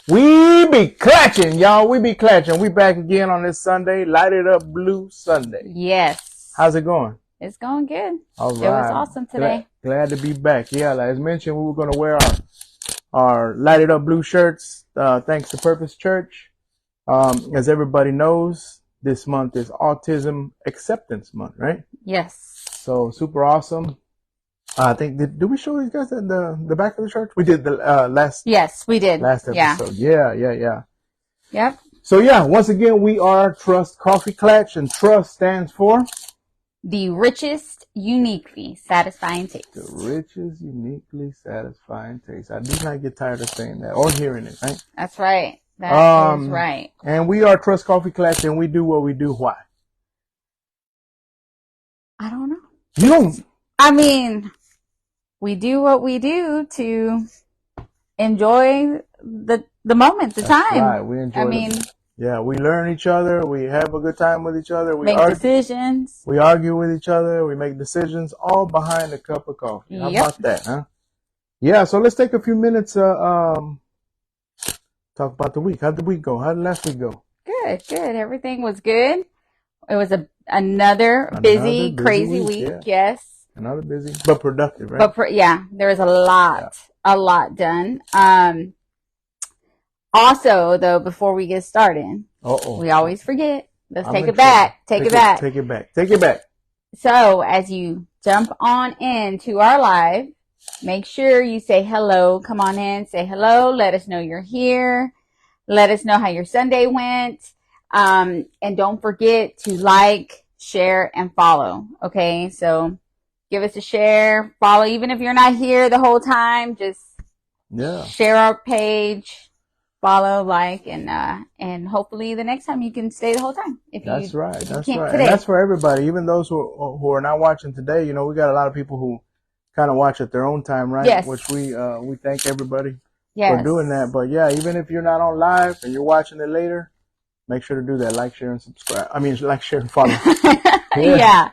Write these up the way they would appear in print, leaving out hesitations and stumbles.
We be clatching, y'all. We be clatching. We back again on this Sunday, Light It Up Blue Sunday. Yes. How's it going? It's going good. All right. It was awesome today. Glad to be back. Yeah, as mentioned, we were going to wear our Light It Up Blue shirts, thanks to Purpose Church. As everybody knows, this month is Autism Acceptance Month, right? Yes. So super awesome. I think did we show you guys the back of the shirt? We did the last. Yes, we did. Last episode. Yeah. Yep. So yeah, once again, we are Trust Coffee Klatch, and Trust stands for the richest, uniquely satisfying taste. The richest, uniquely satisfying taste. I do not get tired of saying that or hearing it, right? That's right. That is right. And we are Trust Coffee Klatch, and we do what we do. Why? I don't know. You don't. I mean, we do what we do to enjoy the moment, the That's time. Right. We enjoy. We learn each other. We have a good time with each other. We make decisions. We argue with each other. We make decisions, all behind a cup of coffee. How about that, huh? Yeah. So let's take a few minutes to talk about the week. How'd the week go? How did last week go? Good. Everything was good. It was another busy, crazy week. Yeah. Yes. Another busy, but productive, right? But there was a lot done. Also, though, before we get started, we always forget. Let's take it back. Take it back. So, as you jump on into our live, make sure you say hello. Come on in, say hello. Let us know you're here. Let us know how your Sunday went. And don't forget to like, share, and follow. Okay, so give us a share, follow, even if you're not here the whole time. Just share our page. Follow, like, and hopefully the next time you can stay the whole time. That's right. And that's for everybody, even those who are not watching today. You know, we got a lot of people who kind of watch at their own time, right? Yes. Which we thank everybody for doing that. But yeah, even if you're not on live and you're watching it later, make sure to do that. Like, share, and subscribe. I mean, like, share, and follow. Yeah.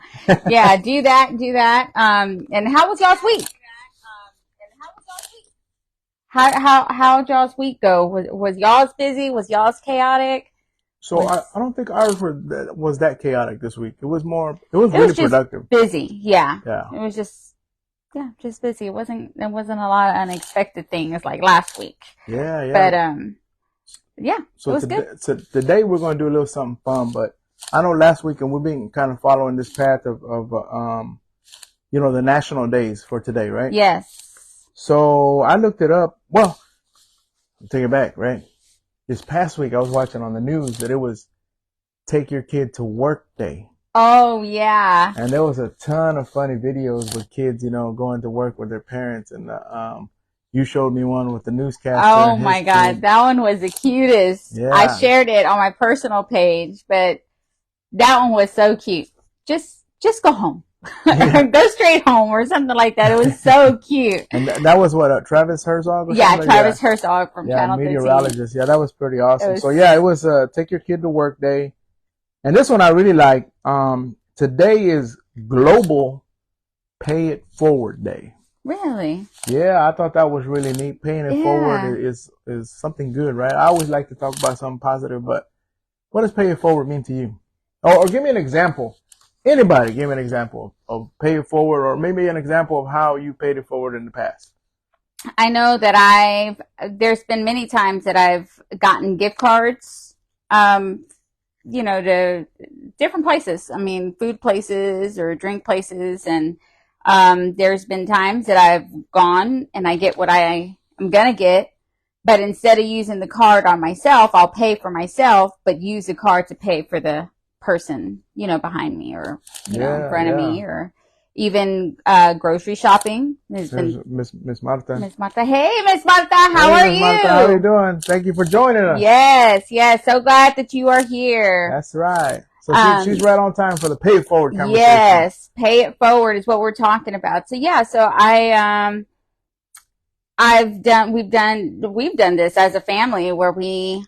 Do that. And how was y'all's week? How'd y'all's week go? Was y'all's busy? Was y'all's chaotic? So I don't think ours was that chaotic this week. It was really productive. Busy, yeah. It was just busy. It wasn't a lot of unexpected things like last week. Yeah. But so it was good. So today we're going to do a little something fun. But I know last week, and we've been kind of following this path of the national days for today, right? Yes. So I looked it up. Well, take it back, right? This past week I was watching on the news that it was Take Your Kid to Work Day. Oh, yeah. And there was a ton of funny videos with kids, going to work with their parents. And you showed me one with the newscaster. Oh, my God. That one was the cutest. Yeah. I shared it on my personal page, but that one was so cute. Just go home. Go straight home or something like that. It was so cute. And that was what, Travis Herzog? Travis Herzog from Channel 13. Meteorologist. Yeah, that was pretty awesome. It was Take Your Kid to Work Day. And this one I really like. Today is Global Pay It Forward Day. Really? Yeah, I thought that was really neat. Paying it forward is something good, right? I always like to talk about something positive, but what does pay it forward mean to you? Or give me an example. Anybody, give me an example of pay it forward, or maybe an example of how you paid it forward in the past. I know that there's been many times that I've gotten gift cards, to different places. I mean, food places or drink places. And, there's been times that I've gone and I get what I am going to get, but instead of using the card on myself, I'll pay for myself, but use the card to pay for the person, behind me or, in front of me, or even, grocery shopping. Miss Marta. Miss Marta. Hey, Miss Marta. How are you? Marta, how are you doing? Thank you for joining us. Yes. So glad that you are here. That's right. So she's right on time for the pay it forward conversation. Yes. Pay it forward is what we're talking about. So we've done this as a family where we,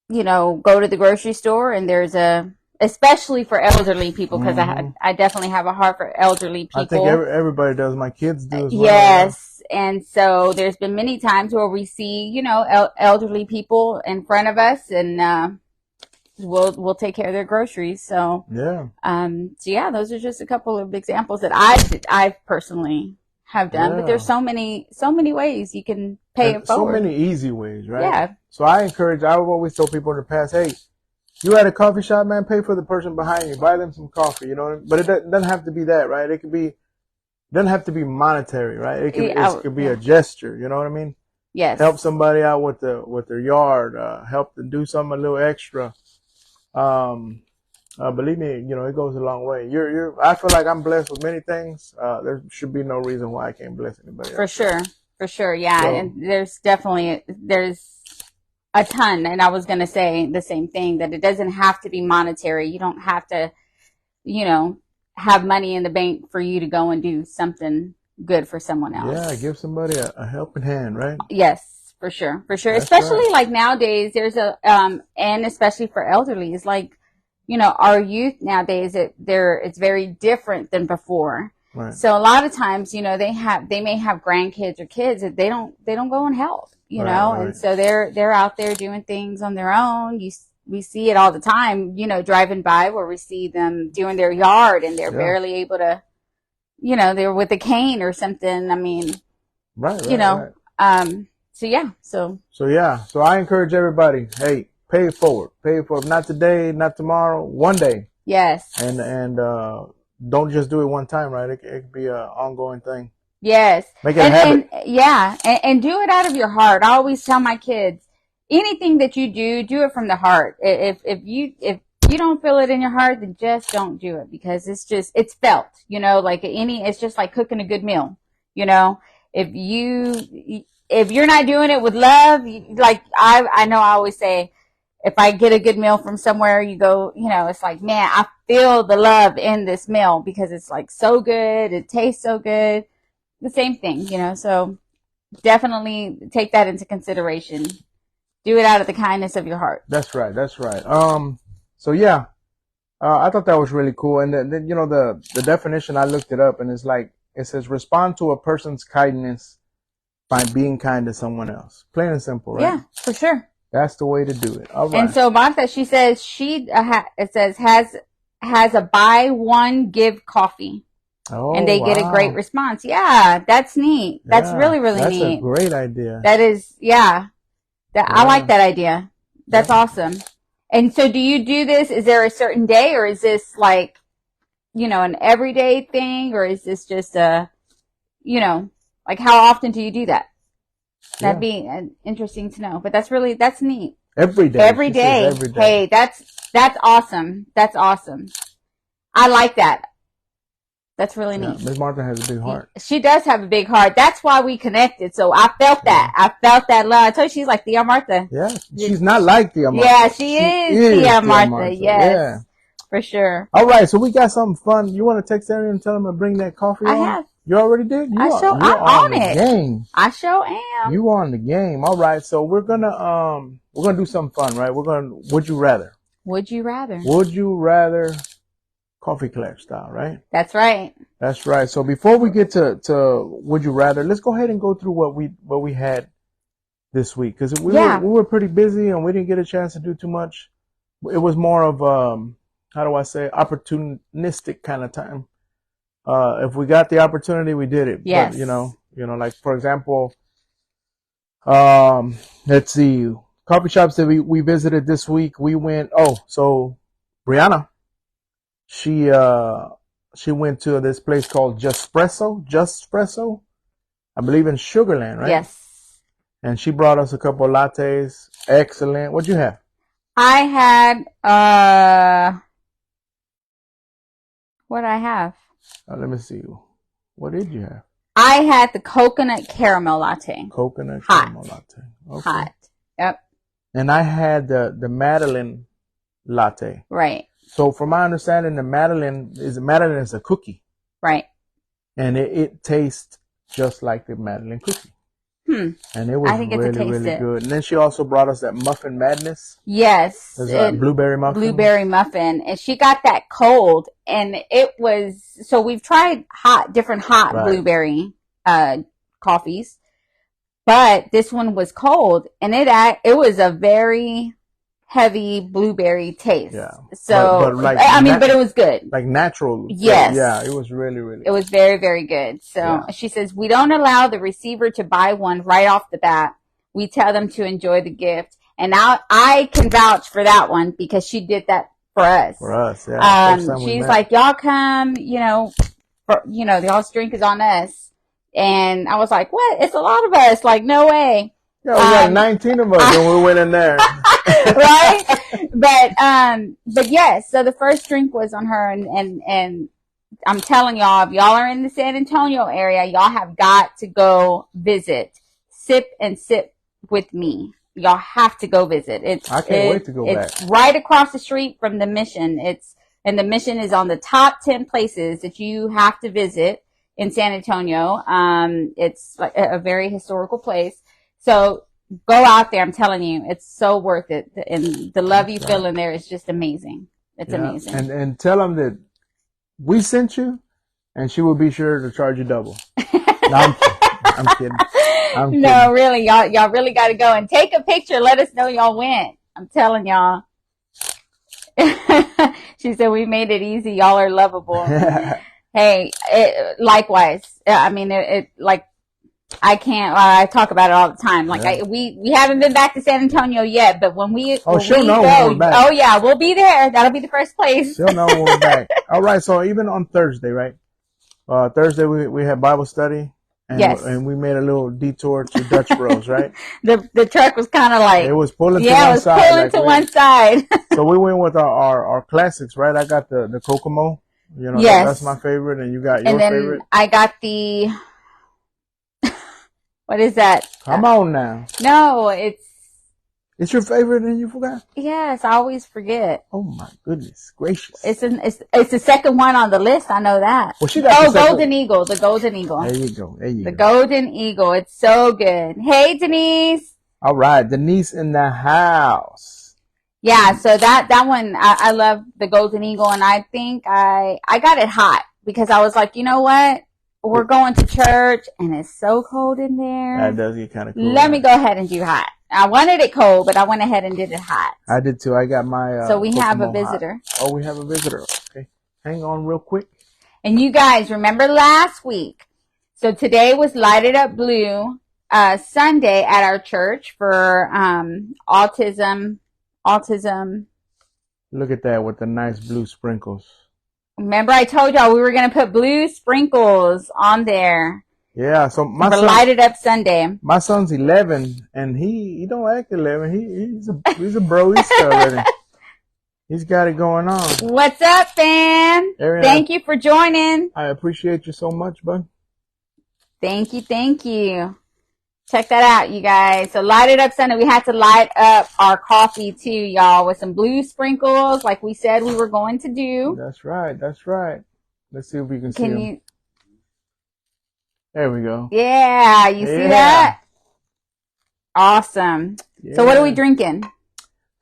go to the grocery store and there's a especially for elderly people, because I definitely have a heart for elderly people. I think everybody does. My kids do as well. Yes. Yeah. And so there's been many times where we see, you know, elderly people in front of us, and we'll take care of their groceries. So yeah, those are just a couple of examples that I personally have done. But there's so many ways you can pay it forward. So many easy ways, right? Yeah. So I've always told people in the past, hey, you at a coffee shop, man, pay for the person behind you, buy them some coffee, you know. But it doesn't have to be that, right? It doesn't have to be monetary, right? It could be a gesture, you know what I mean? Yes. Help somebody out with their yard, help to do something a little extra. Believe me, you know, it goes a long way. I feel like I'm blessed with many things. There should be no reason why I can't bless anybody else. For sure. Yeah. So, and there's a ton. And I was going to say the same thing, that it doesn't have to be monetary. You don't have to, you know, have money in the bank for you to go and do something good for someone else. Yeah. Give somebody a helping hand, right? Yes, for sure. That's especially right. Like nowadays, there's and especially for elderly, it's like, you know, our youth nowadays, it's very different than before. Right. So a lot of times, you know, they may have grandkids or kids that they don't go and help, you know, and so they're out there doing things on their own. We see it all the time, you know, driving by, where we see them doing their yard and they're barely able to, you know, they're with a cane or something. I mean, you know, so yeah. So I encourage everybody, hey, pay it forward. Not today, not tomorrow, one day. Yes. And don't just do it one time, right? It could be an ongoing thing. Yes. Make it a habit. And do it out of your heart. I always tell my kids, anything that you do it from the heart. If you don't feel it in your heart, then just don't do it, because it's felt, you know, it's just like cooking a good meal, you know. If you're not doing it with love, like I know I always say, if I get a good meal from somewhere, you go, you know, it's like, man, I feel the love in this meal, because it's like so good. It tastes so good. The same thing, you know, so definitely take that into consideration. Do it out of the kindness of your heart. That's right. So yeah, I thought that was really cool. And then, you know, the definition, I looked it up, and it's like, it says respond to a person's kindness by being kind to someone else. Plain and simple, right? Yeah, for sure. That's the way to do it. All right. And so Martha, she says has a buy one give coffee. Oh, and they get a great response. Yeah, that's neat. That's really, really neat. That's a great idea. That is, I like that idea. That's awesome. And so do you do this? Is there a certain day, or is this like, you know, an everyday thing, or is this just you know, like how often do you do that? That'd be interesting to know. But that's neat. Every day. Every day. Hey, that's awesome. That's awesome. I like that. That's really neat. Ms. Martha has a big heart. She does have a big heart. That's why we connected. So I felt that. I felt that love. I told you she's like t.r. Martha. Yeah. She's not like t.r. Martha. Yeah, she is t.r. Martha. Yes. Yeah. For sure. All right. So we got something fun. You want to text Ariel and tell him to bring that coffee on? I have. You already did? I'm on it. Game. I sure am. You on the game. All right. So we're gonna do something fun, right? Would you rather? Would you rather? Would you rather Coffee-Klatch style, right? That's right. That's right. So before we get to would you rather, let's go ahead and go through what we had this week, because we were pretty busy and we didn't get a chance to do too much. It was more of how do I say, opportunistic kind of time. If we got the opportunity, we did it. Yes. But, you know, like for example, let's see, coffee shops that we visited this week. We went. So Brianna, she went to this place called Just Espresso, I believe in Sugarland, right? Yes. And she brought us a couple of lattes. Excellent. What'd you have? I had what I have. Let me see. What did you have? I had the coconut caramel latte. Caramel latte. Okay. Hot. Yep. And I had the Madeline latte. Right. So from my understanding, the Madeline is a cookie. Right. And it tastes just like the Madeline cookie. And it was really good. And then she also brought us that Muffin Madness. Yes. Blueberry muffin. Blueberry muffin. And she got that cold. And it was, so we've tried different hot blueberry coffees. But this one was cold. And it was a very heavy blueberry taste. Yeah. So, but it was good. Like natural. Yes. Yeah, it was really It was very, very good. So she says, we don't allow the receiver to buy one right off the bat. We tell them to enjoy the gift. And now I can vouch for that one because she did that for us. For us, yeah. She's like, y'all come, y'all's drink is on us. And I was like, what? It's a lot of us. Like, no way. Yeah, we had 19 of us when we went in there. Right? But yes, so the first drink was on her and I'm telling y'all, if y'all are in the San Antonio area, y'all have got to go visit. Sip and Sip with me. Y'all have to go visit. I can't wait to go back. It's right across the street from the Mission. And the Mission is on the top 10 places that you have to visit in San Antonio. It's like a very historical place. So go out there. I'm telling you, it's so worth it. And the love you feel in there is just amazing. It's amazing. And tell them that we sent you, and she will be sure to charge you double. No, I'm kidding. No, really, y'all really got to go and take a picture. Let us know y'all went. I'm telling y'all. She said we made it easy. Y'all are lovable. Hey, likewise. I mean, I talk about it all the time. Like we haven't been back to San Antonio yet, but when we know when we're back. Oh yeah, we'll be there. That'll be the first place. She'll know when we're back. All right. So even on Thursday, right? Thursday we had Bible study. And, yes. And we made a little detour to Dutch Bros, right? The truck was kind of like, it was pulling to one side. Yeah, it was pulling to one side. So we went with our classics, right? I got the Kokomo. Yes. That's my favorite, and you got your favorite. I got the. What is that? Come on now. No, it's your favorite, and you forgot. Yes, I always forget. Oh my goodness gracious! It's the second one on the list. I know that. Well, she got Golden Eagle. The Golden Eagle. There you go. The Golden Eagle. It's so good. Hey, Denise. All right, Denise in the house. Yeah, so that one I love the Golden Eagle, and I think I got it hot because I was like, you know what? We're going to church, and it's so cold in there. That does get kind of cool. Let me go ahead and do hot. I wanted it cold, but I went ahead and did it hot. I did too. I got my. So we have a visitor. Hot. Oh, we have a visitor. Okay, hang on real quick. And you guys remember last week? So today was Lighted Up Blue Sunday at our church for autism. Look at that with the nice blue sprinkles. Remember I told y'all we were going to put blue sprinkles on there. Yeah, so for Lighted Up Sunday. My son's 11, and he don't act 11. He's a bro. He's already. He's got it going on. What's up, fam? Ariana, thank you for joining. I appreciate you so much, bud. Thank you. Check that out, you guys. So Lighted Up Sunday, we had to light up our coffee too, y'all, with some blue sprinkles, like we said we were going to do. That's right. Let's see if we can see them. There we go. Yeah, you see that? Awesome. Yeah. So what are we drinking?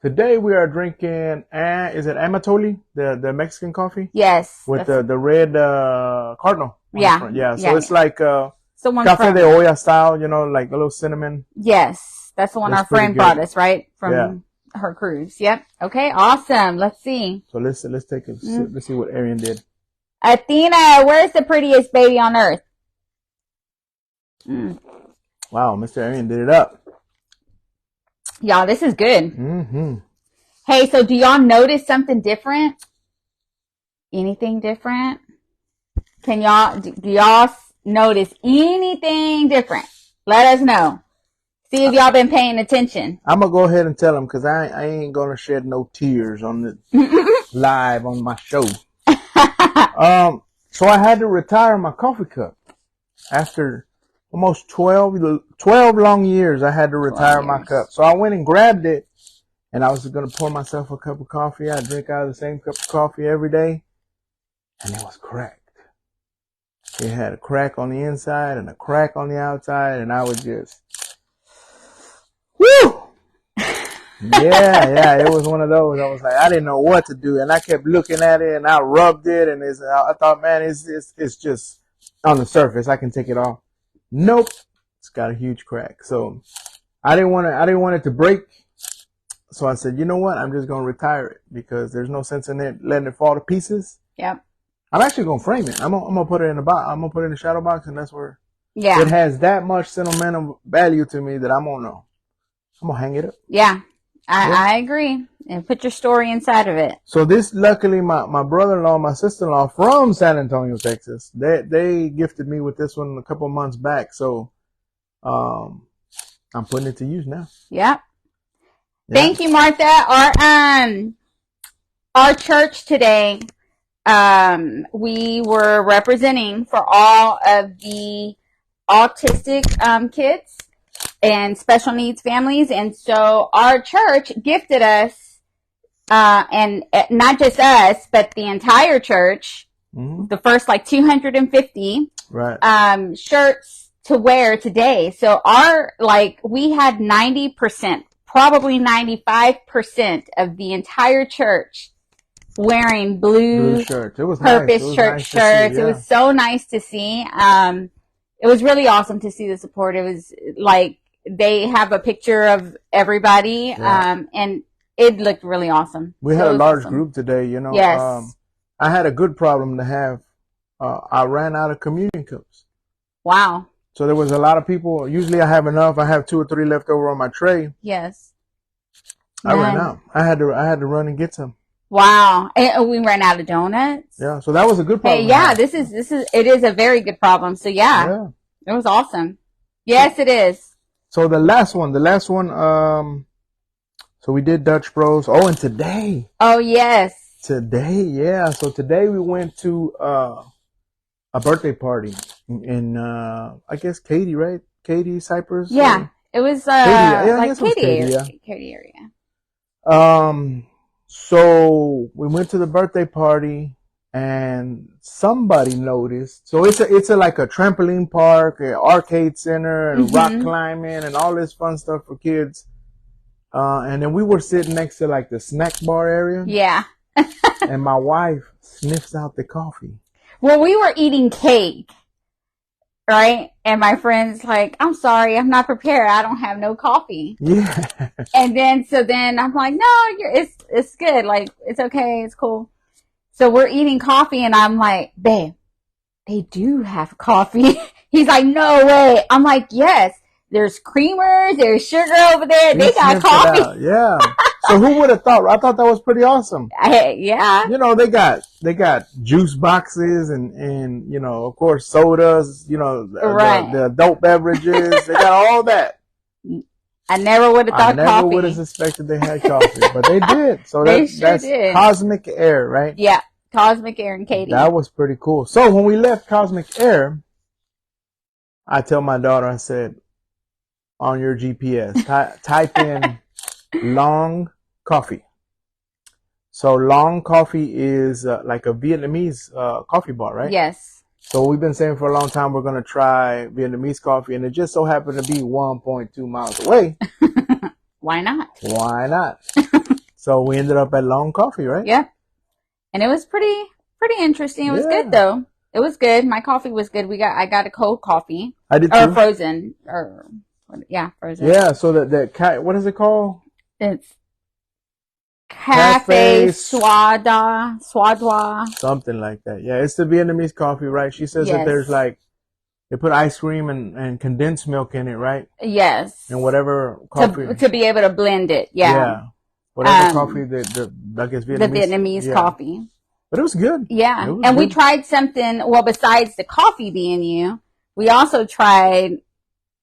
Today we are drinking, is it Amatoli, the Mexican coffee? Yes. With the red cardinal. Yeah. Yeah, so it's like Cafe de Olla style, like a little cinnamon. Yes, that's the one our friend brought us, right? From her cruise. Yep. Okay, awesome. Let's see. So let's take a sip. Let's see what Arian did. Athena, where's the prettiest baby on earth? Wow, Mr. Arian did it up. Y'all, this is good. Mm-hmm. Hey, so do y'all notice something different? Anything different? Do y'all notice anything different? Let us know. See if y'all been paying attention. I'm going to go ahead and tell them because I ain't going to shed no tears on the live on my show. So I had to retire my coffee cup after almost 12 long years. I had to retire my cup. So I went and grabbed it, and I was going to pour myself a cup of coffee. I drink out of the same cup of coffee every day, and it was cracked. It had a crack on the inside and a crack on the outside, and I was just Woo! Yeah, it was one of those. I was like, I didn't know what to do, and I kept looking at it, and I rubbed it, and I thought, man, it's just on the surface. I can take it off. Nope, it's got a huge crack. So I didn't want it to break. So I said, you know what? I'm just gonna retire it because there's no sense in it letting it fall to pieces. Yep. I'm actually gonna frame it. I'm gonna put it in the box. I'm gonna put it in the shadow box, and that's where. Yeah. It has that much sentimental value to me that I'm gonna hang it up. Yeah. I agree. And put your story inside of it. So this, luckily, my brother-in-law, my sister-in-law from San Antonio, Texas, they gifted me with this one a couple months back. So, I'm putting it to use now. Yep. Yeah. Thank you, Martha. Our church today, we were representing for all of the autistic, kids and special needs families. And so our church gifted us, and not just us, but the entire church, the first 250 shirts to wear today. So we had 90%, probably 95% of the entire church wearing blue shirts. It was purpose nice. church shirts. It was so nice to see. It was really awesome to see the support. It was like they have a picture of everybody, and it looked really awesome. We had a large group today, you know. Yes. I had a good problem to have. I ran out of communion cups. Wow. So there was a lot of people. Usually I have enough. I have 2 or 3 left over on my tray. Yes. I ran out. I had to run and get some. Wow. And we ran out of donuts. Yeah. So that was a good problem. Hey, yeah, it is a very good problem. So yeah. It was awesome. Yes, it is. So the last one, so we did Dutch Bros. Oh, and today. Oh, yes. Today, yeah. So today we went to a birthday party in I guess Katy, right? Katy, Cypress? Yeah. It was Katy area. So we went to the birthday party and somebody noticed. So it's like a trampoline park, an arcade center, and rock climbing and all this fun stuff for kids. And then we were sitting next to the snack bar area. Yeah. And my wife sniffs out the coffee. Well, we were eating cake, right? And my friend's like, I'm sorry, I'm not prepared. I don't have no coffee. Yeah. And then I'm like, no, it's good. It's okay. It's cool. So we're eating coffee and I'm like, babe, they do have coffee. He's like, no way. I'm like, yes, there's creamers, there's sugar over there. They got coffee. Yeah. So who would have thought? I thought that was pretty awesome. Yeah. You know, they got juice boxes and of course sodas, the adult beverages. They got all that. I never would have thought coffee. I never would have suspected they had coffee, but they did. So that's did. Cosmic Air, right? Yeah. Cosmic Air and Katy. That was pretty cool. So when we left Cosmic Air, I tell my daughter, I said, on your GPS, type in Long Coffee. So Long Coffee is like a Vietnamese coffee bar, right? Yes. So we've been saying for a long time we're going to try Vietnamese coffee, and it just so happened to be 1.2 miles away. Why not? Why not? So we ended up at Long Coffee, right? Yeah. And it was pretty interesting. It was good though. It was good. My coffee was good. I got a cold coffee. I did too. Or frozen. Frozen. Yeah, so what is it called? It's Cafe Swadwa. Something like that. Yeah, it's the Vietnamese coffee, right? She says that there's they put ice cream and condensed milk in it, right? Yes. And whatever coffee. To be able to blend it, yeah. Yeah. Whatever coffee I guess Vietnamese. The Vietnamese coffee. But it was good. Yeah. We tried something, besides the coffee B&U, we also tried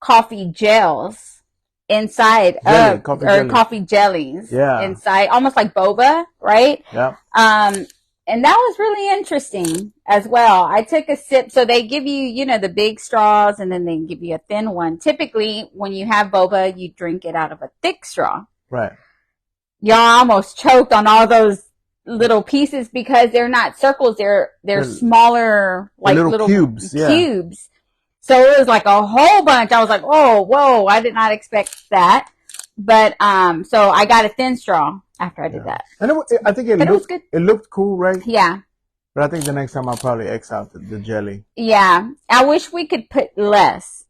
coffee gels inside coffee jellies. Yeah. Inside, almost like boba, right? Yeah. And that was really interesting as well. I took a sip. So they give you, the big straws and then they give you a thin one. Typically, when you have boba, you drink it out of a thick straw. Right. Y'all almost choked on all those little pieces because they're not circles. They're smaller, little cubes. Cubes. So it was like a whole bunch. I was like, oh, whoa, I did not expect that. But so I got a thin straw after I did that. And I think it was good. It looked cool, right? Yeah. But I think the next time I'll probably X out the jelly. Yeah. I wish we could put less.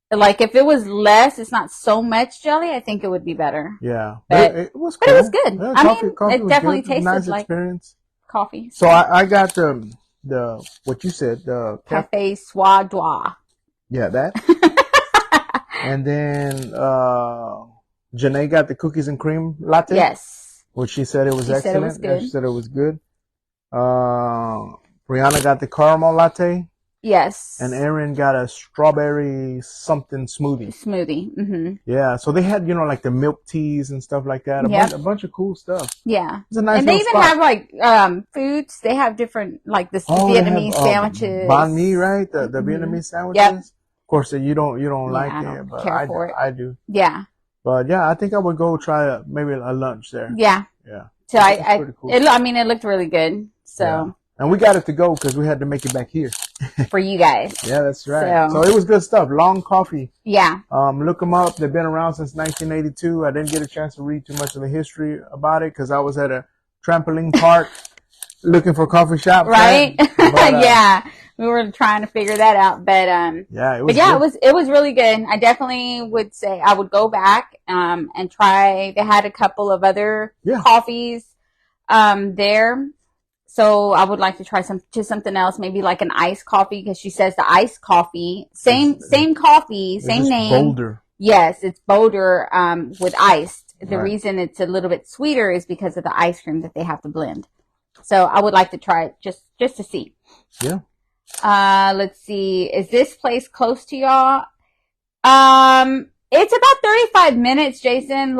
Like if it was less, it's not so much jelly, I think it would be better. Yeah. But it was cool. But it was good. Yeah, coffee it definitely tasted nice like experience. Coffee. So I got the what you said, the Cafe Soie. Yeah, that. And then Janae got the cookies and cream latte. Yes. Which she said it was excellent. Said it was good. She said it was good. Brianna got the caramel latte. Yes. And Erin got a strawberry something smoothie. Mm-hmm. Yeah. So they had, like the milk teas and stuff like that. A bunch of cool stuff. Yeah. It's a nice and they even spot. have like foods. They have different like the Vietnamese sandwiches. Banh mi, right? The Vietnamese sandwiches. Yep. Of course, you don't like it, but I do. Yeah. But yeah, I think I would go try maybe a lunch there. Yeah. Yeah. So cool. It looked really good. So. Yeah. And we got it to go because we had to make it back here. For you guys. Yeah, that's right. So it was good stuff. Long Coffee. Yeah. Look them up. They've been around since 1982. I didn't get a chance to read too much of the history about it because I was at a trampoline park looking for coffee shops. Right? But, yeah. We were trying to figure that out. But it was really good. I definitely would say I would go back and try. They had a couple of other coffees there. So I would like to try something else, maybe like an iced coffee, because she says the iced coffee, same coffee, same name. Bolder. Yes, it's bolder with iced. The reason it's a little bit sweeter is because of the ice cream that they have to blend. So I would like to try it just to see. Yeah. Let's see. Is this place close to y'all? It's about 35 minutes, Jason.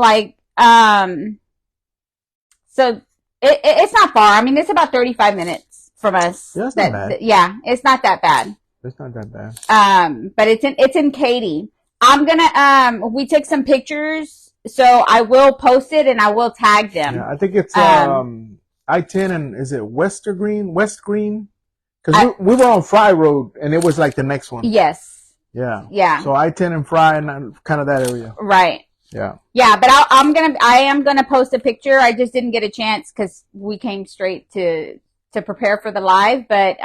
So. It's not far. I mean, it's about 35 minutes from us. Yeah, it's not bad. Yeah, it's not that bad. It's not that bad. But it's in Katy. I'm gonna we took some pictures, so I will post it and I will tag them. Yeah, I think it's I-10 and is it West Green? Because we were on Fry Road and it was like the next one. Yes. Yeah. Yeah. So I-10 and Fry and kind of that area. Right. Yeah. Yeah, but I am gonna post a picture. I just didn't get a chance because we came straight to prepare for the live. But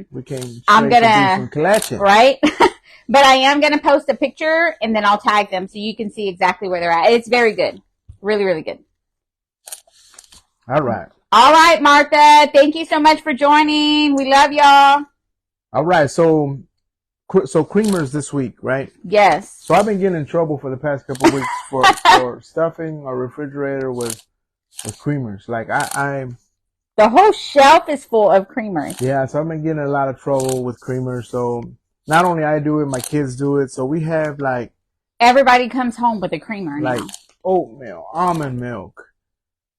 we came straight to do some klatching. Right. But I am gonna post a picture and then I'll tag them so you can see exactly where they're at. It's very good, really, really good. All right. All right, Martha. Thank you so much for joining. We love y'all. All right, so creamers this week, right? Yes. So I've been getting in trouble for the past couple of weeks for stuffing our refrigerator with creamers. Like the whole shelf is full of creamers. Yeah, so I've been getting a lot of trouble with creamers. So not only I do it, my kids do it. So we have everybody comes home with a creamer now. Like oatmeal, almond milk,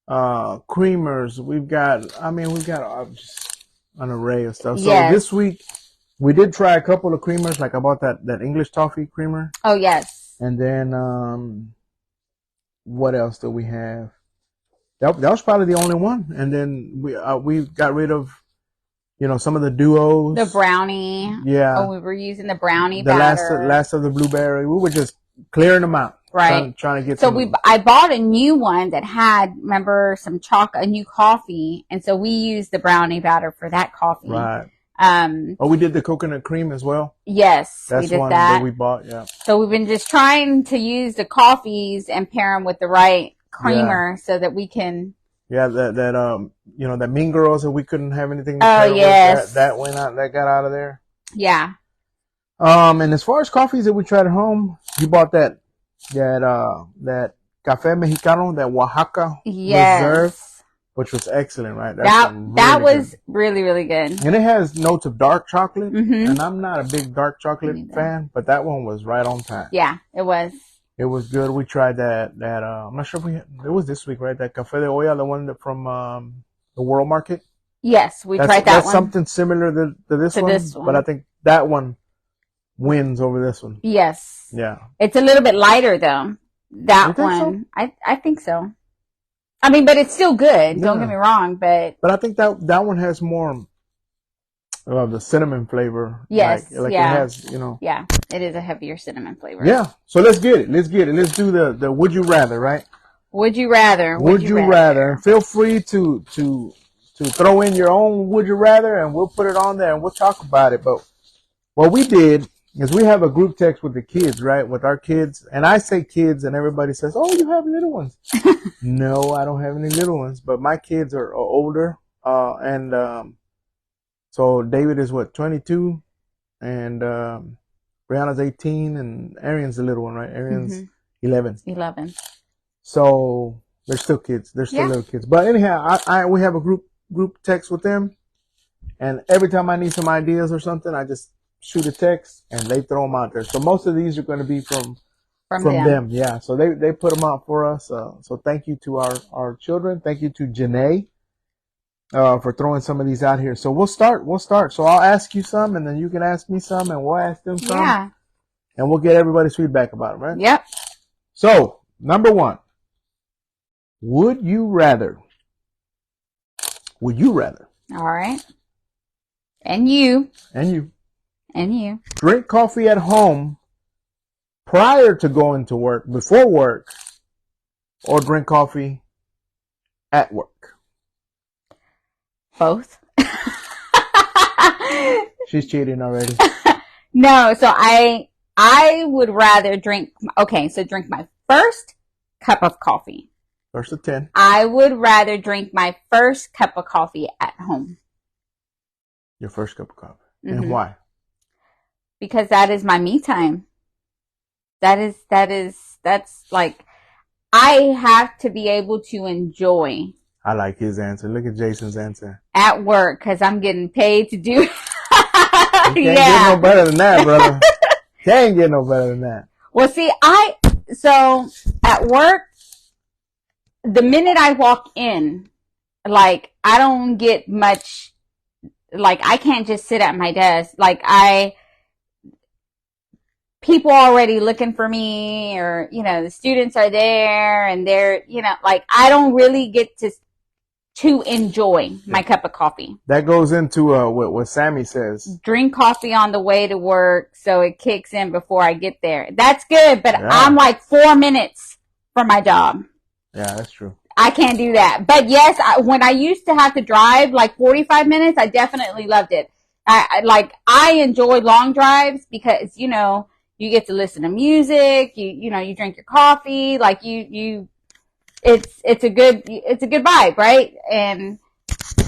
creamers. We've got just an array of stuff. So this week we did try a couple of creamers. Like I bought that English toffee creamer. Oh yes. And then what else do we have? That was probably the only one. And then we got rid of some of the duos. The brownie. Yeah. Oh, we were using the brownie batter. The last of the blueberry. We were just clearing them out. Right. Trying to get I bought a new one that had, remember, a new coffee. And so we used the brownie batter for that coffee. Right. We did the coconut cream as well. Yes. That's we did one that we bought, yeah. So we've been just trying to use the coffees and pair them with the right creamer so that we can. Yeah, that Mean Girls that we couldn't have anything to pair yes. with. That went out, that got out of there. Yeah. And as far as coffees that we tried at home, you bought that Café Mexicano, that Oaxaca Reserve, which was excellent, right? That was really, really good. And it has notes of dark chocolate, and I'm not a big dark chocolate fan, but that one was right on time. Yeah, it was. It was good. We tried that I'm not sure it was this week, right? That Café de Olla, the one from the World Market. Yes, tried that one. That's something similar to this one, but I think that one wins over this one. Yes. Yeah. It's a little bit lighter though. That one. So? I think so. I mean, but it's still good. Don't get me wrong, but I think that one has more the cinnamon flavor. Yes. Like it has, Yeah, it is a heavier cinnamon flavor. Yeah. So let's get it. Let's do the would you rather, right? Would you rather? Would you rather? Feel free to throw in your own would you rather, and we'll put it on there and we'll talk about it. But what we did is we have a group text with the kids, right? With our kids. And I say kids and everybody says, oh, you have little ones. No, I don't have any little ones, but my kids are older. So David is 22 and, Brianna's 18 and Arian's the little one, right? Arian's 11. 11. So they're still kids. They're still little kids. But anyhow, we have a group text with them. And every time I need some ideas or something, I just shoot a text and they throw them out there. So most of these are going to be from them. Yeah. So they put them out for us. So thank you to our children. Thank you to Janae, for throwing some of these out here. So we'll start. So I'll ask you some and then you can ask me some and we'll ask them some. Yeah. And we'll get everybody's feedback about it, right? Yep. So number 1, would you rather? All right. And you. Drink coffee at home prior to going to work, before work, or drink coffee at work? Both. She's cheating already. No, so I would rather drink my first cup of coffee. First of 10. I would rather drink my first cup of coffee at home. Your first cup of coffee. And why? Because that is my me time. That's like, I have to be able to enjoy. I like his answer. Look at Jason's answer. At work, because I'm getting paid to do. You can't get no better than that, brother. Can't get no better than that. Well, see, so at work, the minute I walk in, like, I don't get much, like, I can't just sit at my desk. Like, people already looking for me, or, the students are there and they're, like, I don't really get to enjoy my cup of coffee. That goes into what Sammy says. Drink coffee on the way to work so it kicks in before I get there. That's good, but I'm like 4 minutes from my job. Yeah, that's true. I can't do that. But yes, when I used to have to drive like 45 minutes, I definitely loved it. I enjoy long drives because, you get to listen to music, you drink your coffee, like it's a good vibe, right? And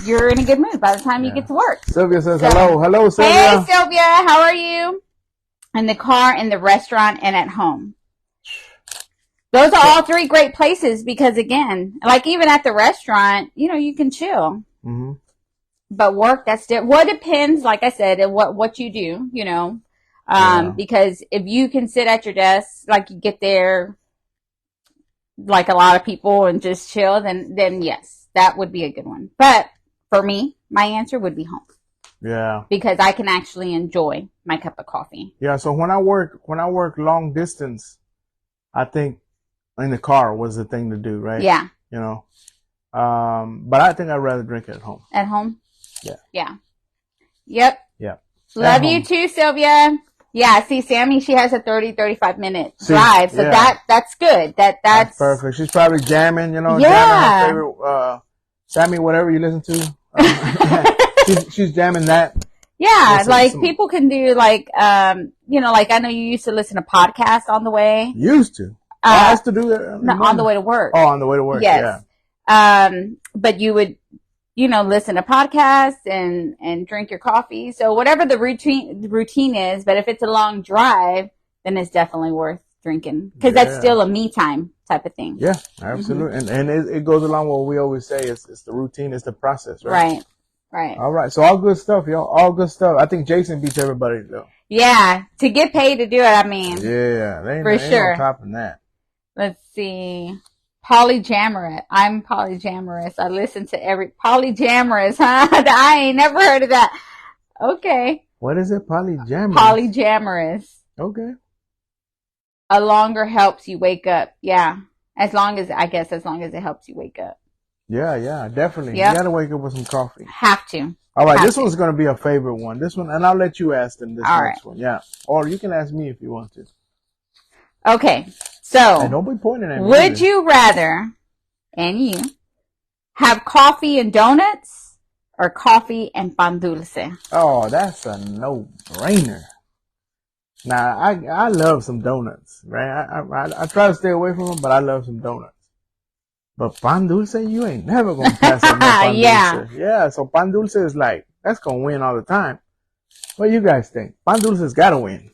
you're in a good mood by the time you get to work. Sylvia says hello. Hello, Sylvia. Hey, Sylvia. How are you? In the car, in the restaurant, and at home. Those are all 3 great places because, again, like even at the restaurant, you can chill. Mm-hmm. But work, that's different. Well, it depends, like I said, what you do, because if you can sit at your desk, like you get there, like a lot of people, and just chill, then yes, that would be a good one. But for me, my answer would be home. Yeah. Because I can actually enjoy my cup of coffee. Yeah. So when I work long distance, I think in the car was the thing to do, right? Yeah. But I think I'd rather drink it at home. At home? Yeah. Yeah. Yep. Yeah. Love you too, Sylvia. Yeah, see, Sammy, she has a 35 minute drive, so that's good. That's perfect. She's probably jamming, jamming her favorite, Sammy, whatever you listen to. She's jamming that. Yeah, like people can do like, like I know you used to listen to podcasts on the way. Used to. I used to do that. On the way to work. Oh, on the way to work. Yes. Yeah. But you would, listen to podcasts and drink your coffee. So whatever the routine is, but if it's a long drive, then it's definitely worth drinking because that's still a me time type of thing. Yeah, absolutely. Mm-hmm. And it goes along with what we always say. It's the routine. It's the process, right? Right. All right. So all good stuff, y'all. All good stuff. I think Jason beats everybody though. Yeah. To get paid to do it, I mean. Yeah. They for sure. On top of that. Let's see. Polyamorous. I'm polyamorous. I listen to every polyamorous, huh? I ain't never heard of that. Okay. What is it? Polyamorous. Polyamorous. Okay. A longer helps you wake up. Yeah. As long as it helps you wake up. Yeah, definitely. Yep. You gotta wake up with some coffee. Have to. All right, this one's gonna be a favorite one. This one, and I'll let you ask them this next one. Yeah, or you can ask me if you want to. Okay, so and don't be pointing at me. Would you rather, and you, have coffee and donuts or coffee and pan dulce? Oh, that's a no-brainer. Now, I love some donuts, right? I try to stay away from them, but I love some donuts. But pan dulce, you ain't never gonna pass up no pan dulce. Yeah, so pan dulce is like, that's gonna win all the time. What do you guys think? Pan dulce's gotta win.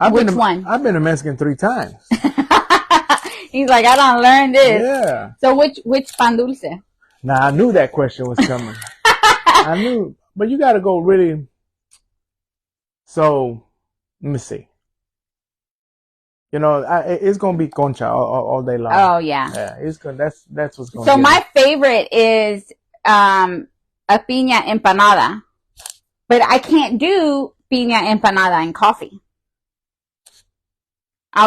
Which one? I've been a Mexican 3 times. He's like, I don't learn this. Yeah. So which pan dulce? Nah, I knew that question was coming. I knew, but you gotta go really. So, let me see. You know, it's gonna be concha all day long. Oh yeah. Yeah, it's gonna. That's what's going. So my favorite is a piña empanada, but I can't do piña empanada and coffee.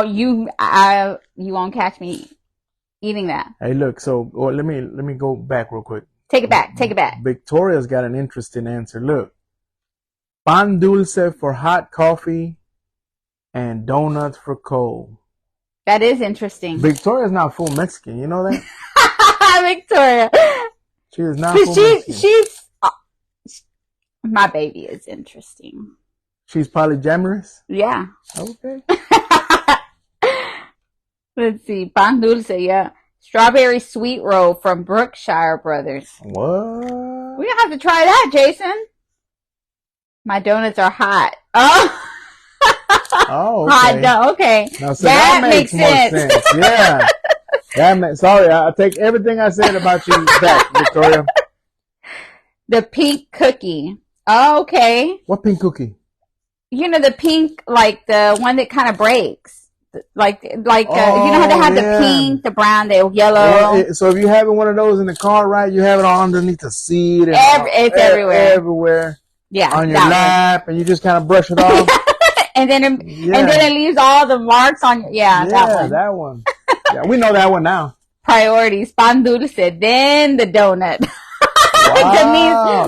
You won't catch me eating that. Hey, look. So let me go back real quick. Take it back. Take it back. Victoria's got an interesting answer. Look, pan dulce for hot coffee. And donuts for cold. That is interesting. Victoria's not full Mexican. You know that? Victoria. She is not full Mexican. She's my baby is interesting. She's polyamorous? Yeah. Okay. Let's see. Pan dulce, yeah. Strawberry sweet roll from Brookshire Brothers. What? We're going to have to try that, Jason. My donuts are hot. Oh. Oh, okay. Okay. Now, so that makes more sense. Yeah. Sorry, I take everything I said about you back, Victoria. The pink cookie. Oh, okay. What pink cookie? You know, the pink, like the one that kind of breaks. Like you know how they have the pink, the brown, the yellow. Well, so if you're having one of those in the car, right, you have it all underneath the seat. And it's everywhere. Everywhere. Yeah. On your lap, and you just kind of brush it off. And then it leaves all the marks on you. Yeah, that one. Yeah, we know that one now. Priorities: pan dulce, then the donut. Wow.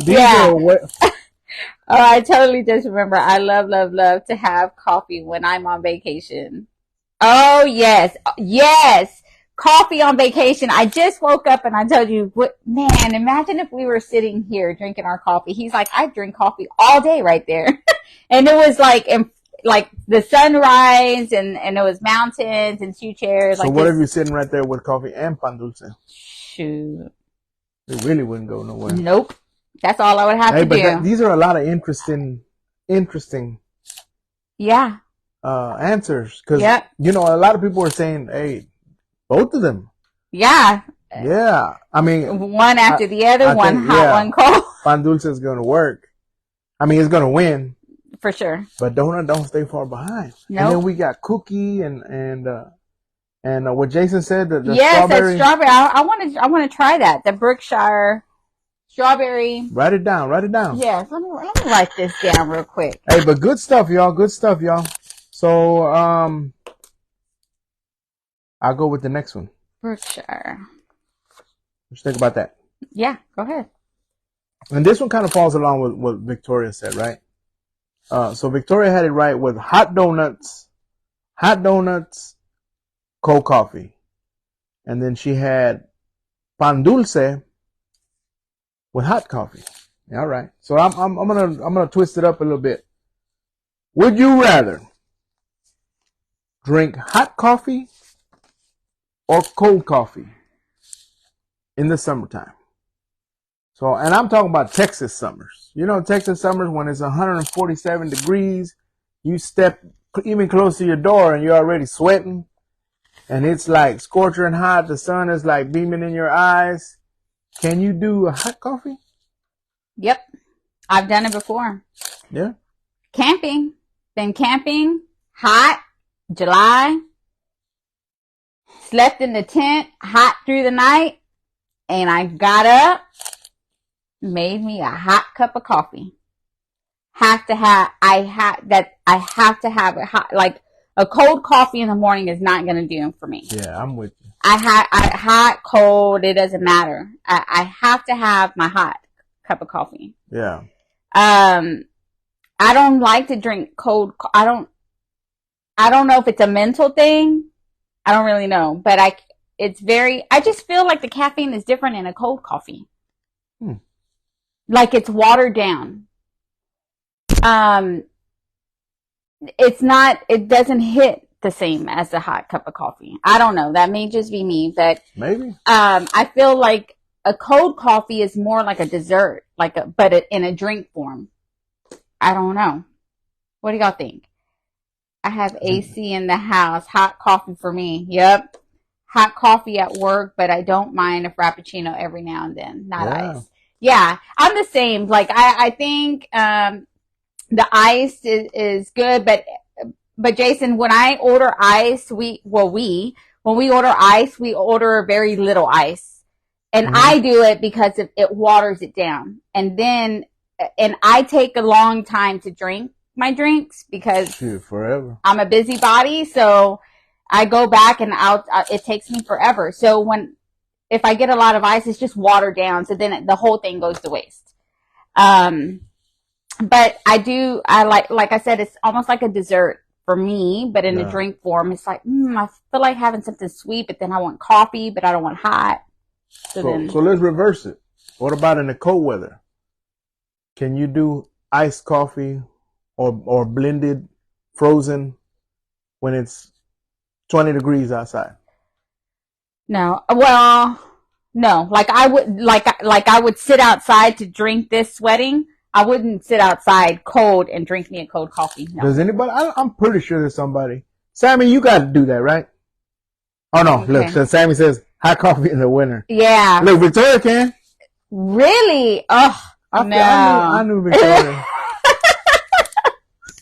Oh, I totally just remember. I love to have coffee when I'm on vacation. Oh yes, coffee on vacation. I just woke up and I told you, man, imagine if we were sitting here drinking our coffee. He's like, I drink coffee all day right there, and it was like the sunrise and it was mountains and 2 chairs. So what if you're sitting right there with coffee and pan dulce? Shoot. It really wouldn't go nowhere. Nope. That's all I would have to do. These are a lot of interesting. Yeah. Answers. Cause you know, a lot of people are saying, hey, both of them. Yeah. Yeah. I mean. One after the other, one hot, one cold. Pan dulce is going to work. I mean, it's going to win. For sure. But donut don't stay far behind. Nope. And then we got cookie and what Jason said, the strawberry. Yes, strawberry. I want to try that. The Brookshire strawberry. Write it down. Yes, let me write this down real quick. Hey, but good stuff, y'all. So I'll go with the next one. Brookshire. Let's think about that. Yeah, go ahead. And this one kind of falls along with what Victoria said, right? So Victoria had it right with hot donuts, cold coffee. And then she had pan dulce with hot coffee. All right. So I'm gonna twist it up a little bit. Would you rather drink hot coffee or cold coffee in the summertime? So, and I'm talking about Texas summers. You know, Texas summers when it's 147 degrees, you step even close to your door and you're already sweating. And it's like scorching hot. The sun is like beaming in your eyes. Can you do a hot coffee? Yep. I've done it before. Yeah. Camping. Been camping. Hot. July. Slept in the tent. Hot through the night. And I got up. Made me a hot cup of coffee. I have to have it hot. Like a cold coffee in the morning is not going to do it for me. Yeah, I'm with you. hot, cold, it doesn't matter. I have to have my hot cup of coffee. Yeah. I don't like to drink cold. I don't know if it's a mental thing. I don't really know, but I just feel like the caffeine is different in a cold coffee. Like it's watered down. It doesn't hit the same as a hot cup of coffee. I don't know. That may just be me, but maybe. I feel like a cold coffee is more like a dessert, but in a drink form. I don't know. What do y'all think? I have AC in the house. Hot coffee for me. Yep. Hot coffee at work, but I don't mind a frappuccino every now and then. Not ice. Yeah, I'm the same. Like I think the ice is good, but Jason, when I order ice, when we order ice, we order very little ice, and I do it because it waters it down, and I take a long time to drink my drinks because forever. I'm a busybody, so I go back and it takes me forever. So if I get a lot of ice, it's just watered down. So then the whole thing goes to waste. But like I said, it's almost like a dessert for me, but in a drink form. It's like, I feel like having something sweet, but then I want coffee, but I don't want hot. So let's reverse it. What about in the cold weather? Can you do iced coffee or blended frozen when it's 20 degrees outside? No. Well, no. Like I would sit outside to drink this sweating. I wouldn't sit outside cold and drink me a cold coffee. No. Does anybody? I'm pretty sure there's somebody. Sammy, you got to do that, right? Oh no! Okay. Look, so Sammy says hot coffee in the winter. Yeah. Look, Victoria can. Really? Oh, no. I knew Victoria.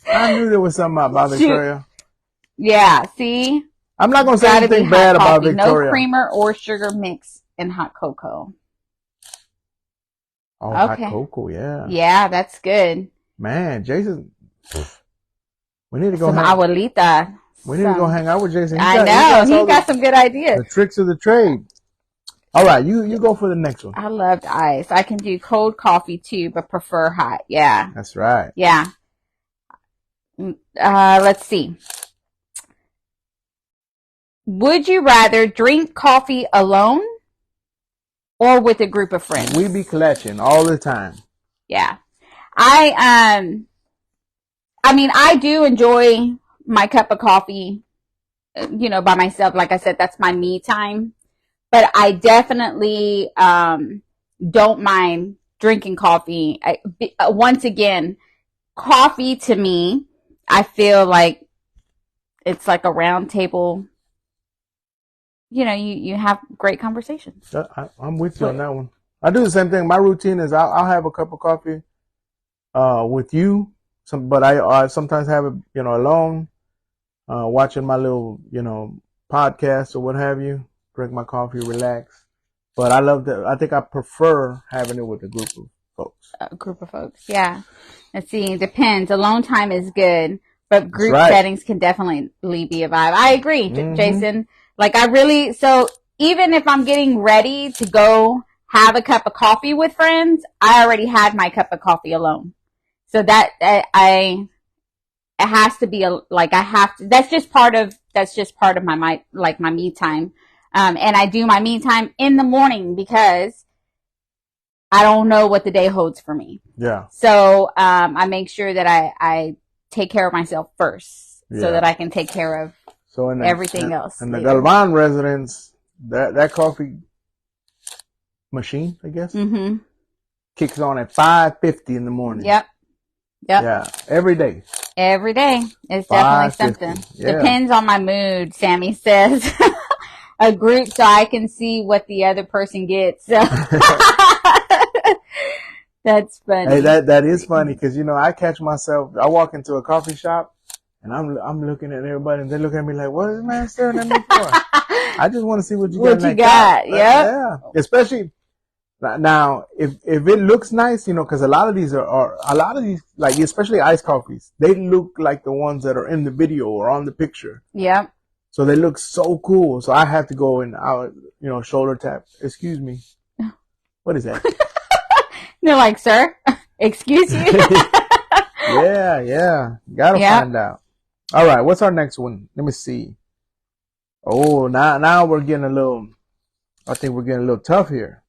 I knew there was something about Victoria. Yeah. See. I'm not going to say anything bad about Victoria. No creamer or sugar mix in hot cocoa. Oh, okay. Hot cocoa, yeah. Yeah, that's good. Man, Jason, we need to go abuelita. We need to go hang out with Jason. He got some good ideas. The tricks of the trade. All right, you go for the next one. I loved ice. I can do cold coffee too, but prefer hot. Yeah. That's right. Yeah. Let's see. Would you rather drink coffee alone or with a group of friends? We be klatching all the time. Yeah. I do enjoy my cup of coffee, by myself. Like I said, that's my me time. But I definitely don't mind drinking coffee. Once again, coffee to me, I feel like it's like a round table. You have great conversations. I'm with you on that one. I do the same thing. My routine is I'll have a cup of coffee with you, but I sometimes have it, alone, watching my little, podcast or what have you, drink my coffee, relax. But I love that. I think I prefer having it with a group of folks. A group of folks, yeah. Let's see. It depends. Alone time is good, but group settings can definitely be a vibe. I agree, Jason. Like so even if I'm getting ready to go have a cup of coffee with friends, I already had my cup of coffee alone. So that it has to be that's just part of my me time. And I do my me time in the morning because I don't know what the day holds for me. Yeah. So, I make sure that I take care of myself first so that I can take care of everything else. And the Galvan residence, that coffee machine, I guess, kicks on at 5:50 in the morning. Yep. Yeah. Every day. Every day. It's definitely something. Yeah. Depends on my mood, Sammy says. A group so I can see what the other person gets. So. That's funny. Hey, that is funny because, I catch myself, I walk into a coffee shop and I'm looking at everybody and they look at me like, what is this man staring at me for? I just want to see what you got. Yep. Yeah. Especially now, if it looks nice, because a lot of these like especially iced coffees, they look like the ones that are in the video or on the picture. Yep. So they look so cool. So I have to go and shoulder tap. Excuse me. What is that? They're like, sir, excuse you. Yeah. Gotta find out. All right. What's our next one? Let me see. Oh, now we're getting I think we're getting a little tough here.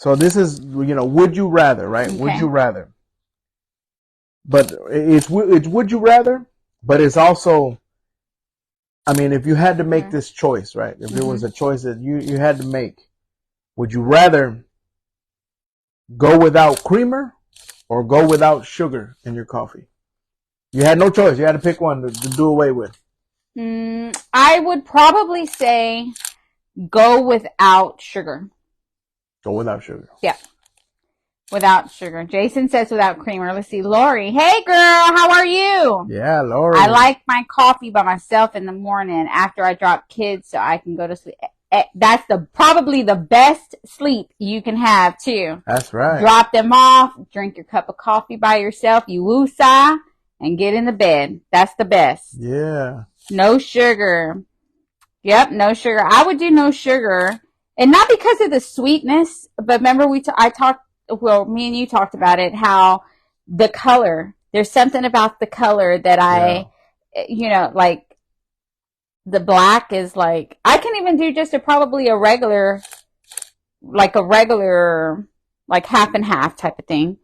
So this is, would you rather, right? Okay. Would you rather? But it's would you rather, but it's also, I mean, if you had to make this choice, right? If there was a choice that you had to make, would you rather go without creamer or go without sugar in your coffee? You had no choice. You had to pick one to do away with. I would probably say go without sugar. Go without sugar. Yeah. Without sugar. Jason says without creamer. Let's see. Lori. Hey, girl. How are you? Yeah, Lori. I like my coffee by myself in the morning after I drop kids so I can go to sleep. That's probably the best sleep you can have, too. That's right. Drop them off. Drink your cup of coffee by yourself. You woosah and get in the bed. That's the best. Yeah. No sugar. Yep, no sugar. I would do no sugar. And not because of the sweetness, but remember me and you talked about it, how the color, there's something about the color that like the black is like, I can even do just probably a regular, like half and half type of thing.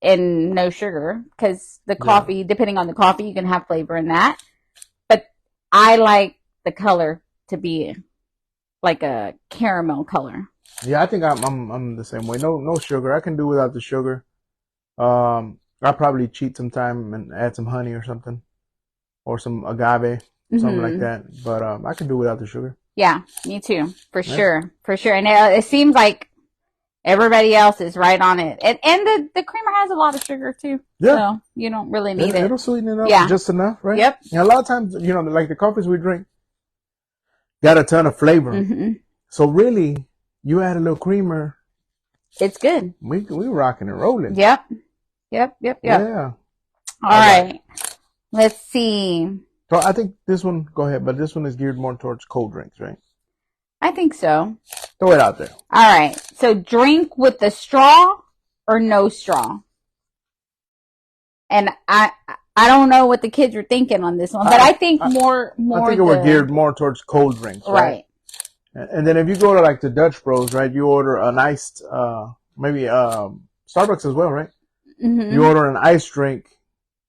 And no sugar, because the coffee, depending on the coffee, you can have flavor in that. But I like the color to be like a caramel color. Yeah, I think I'm the same way. No sugar. I can do without the sugar. I'll probably cheat sometime and add some honey or something, or some agave, something like that. But I can do without the sugar. Yeah, me too, for sure. And it seems like everybody else is right on it. And the creamer has a lot of sugar too. Yeah. So you don't really need it. It'll sweeten it up just enough, right? Yep. And a lot of times, like the coffees we drink got a ton of flavor. Mm-hmm. So really, you add a little creamer. It's good. We rocking and rolling. Yep. Yeah. All right. Let's see. So I think this one, go ahead, but this one is geared more towards cold drinks, right? I think so. Throw it out there. All right. So drink with the straw or no straw? And I don't know what the kids are thinking on this one, but I think more. I think we're geared more towards cold drinks, right? And then if you go to like the Dutch Bros, right, you order an iced, maybe Starbucks as well, right? Mm-hmm. You order an iced drink,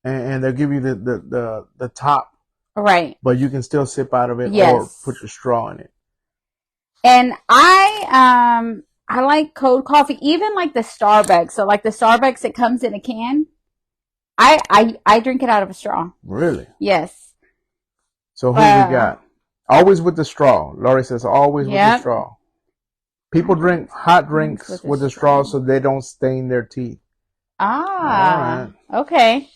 and they'll give you the top, right? But you can still sip out of it or put your straw in it. And I like cold coffee, even like the Starbucks. So like the Starbucks that comes in a can, I drink it out of a straw. Really? Yes. So who we got? Always with the straw. Lori says always with the straw. People drink hot drinks with the straw so they don't stain their teeth. Ah, okay.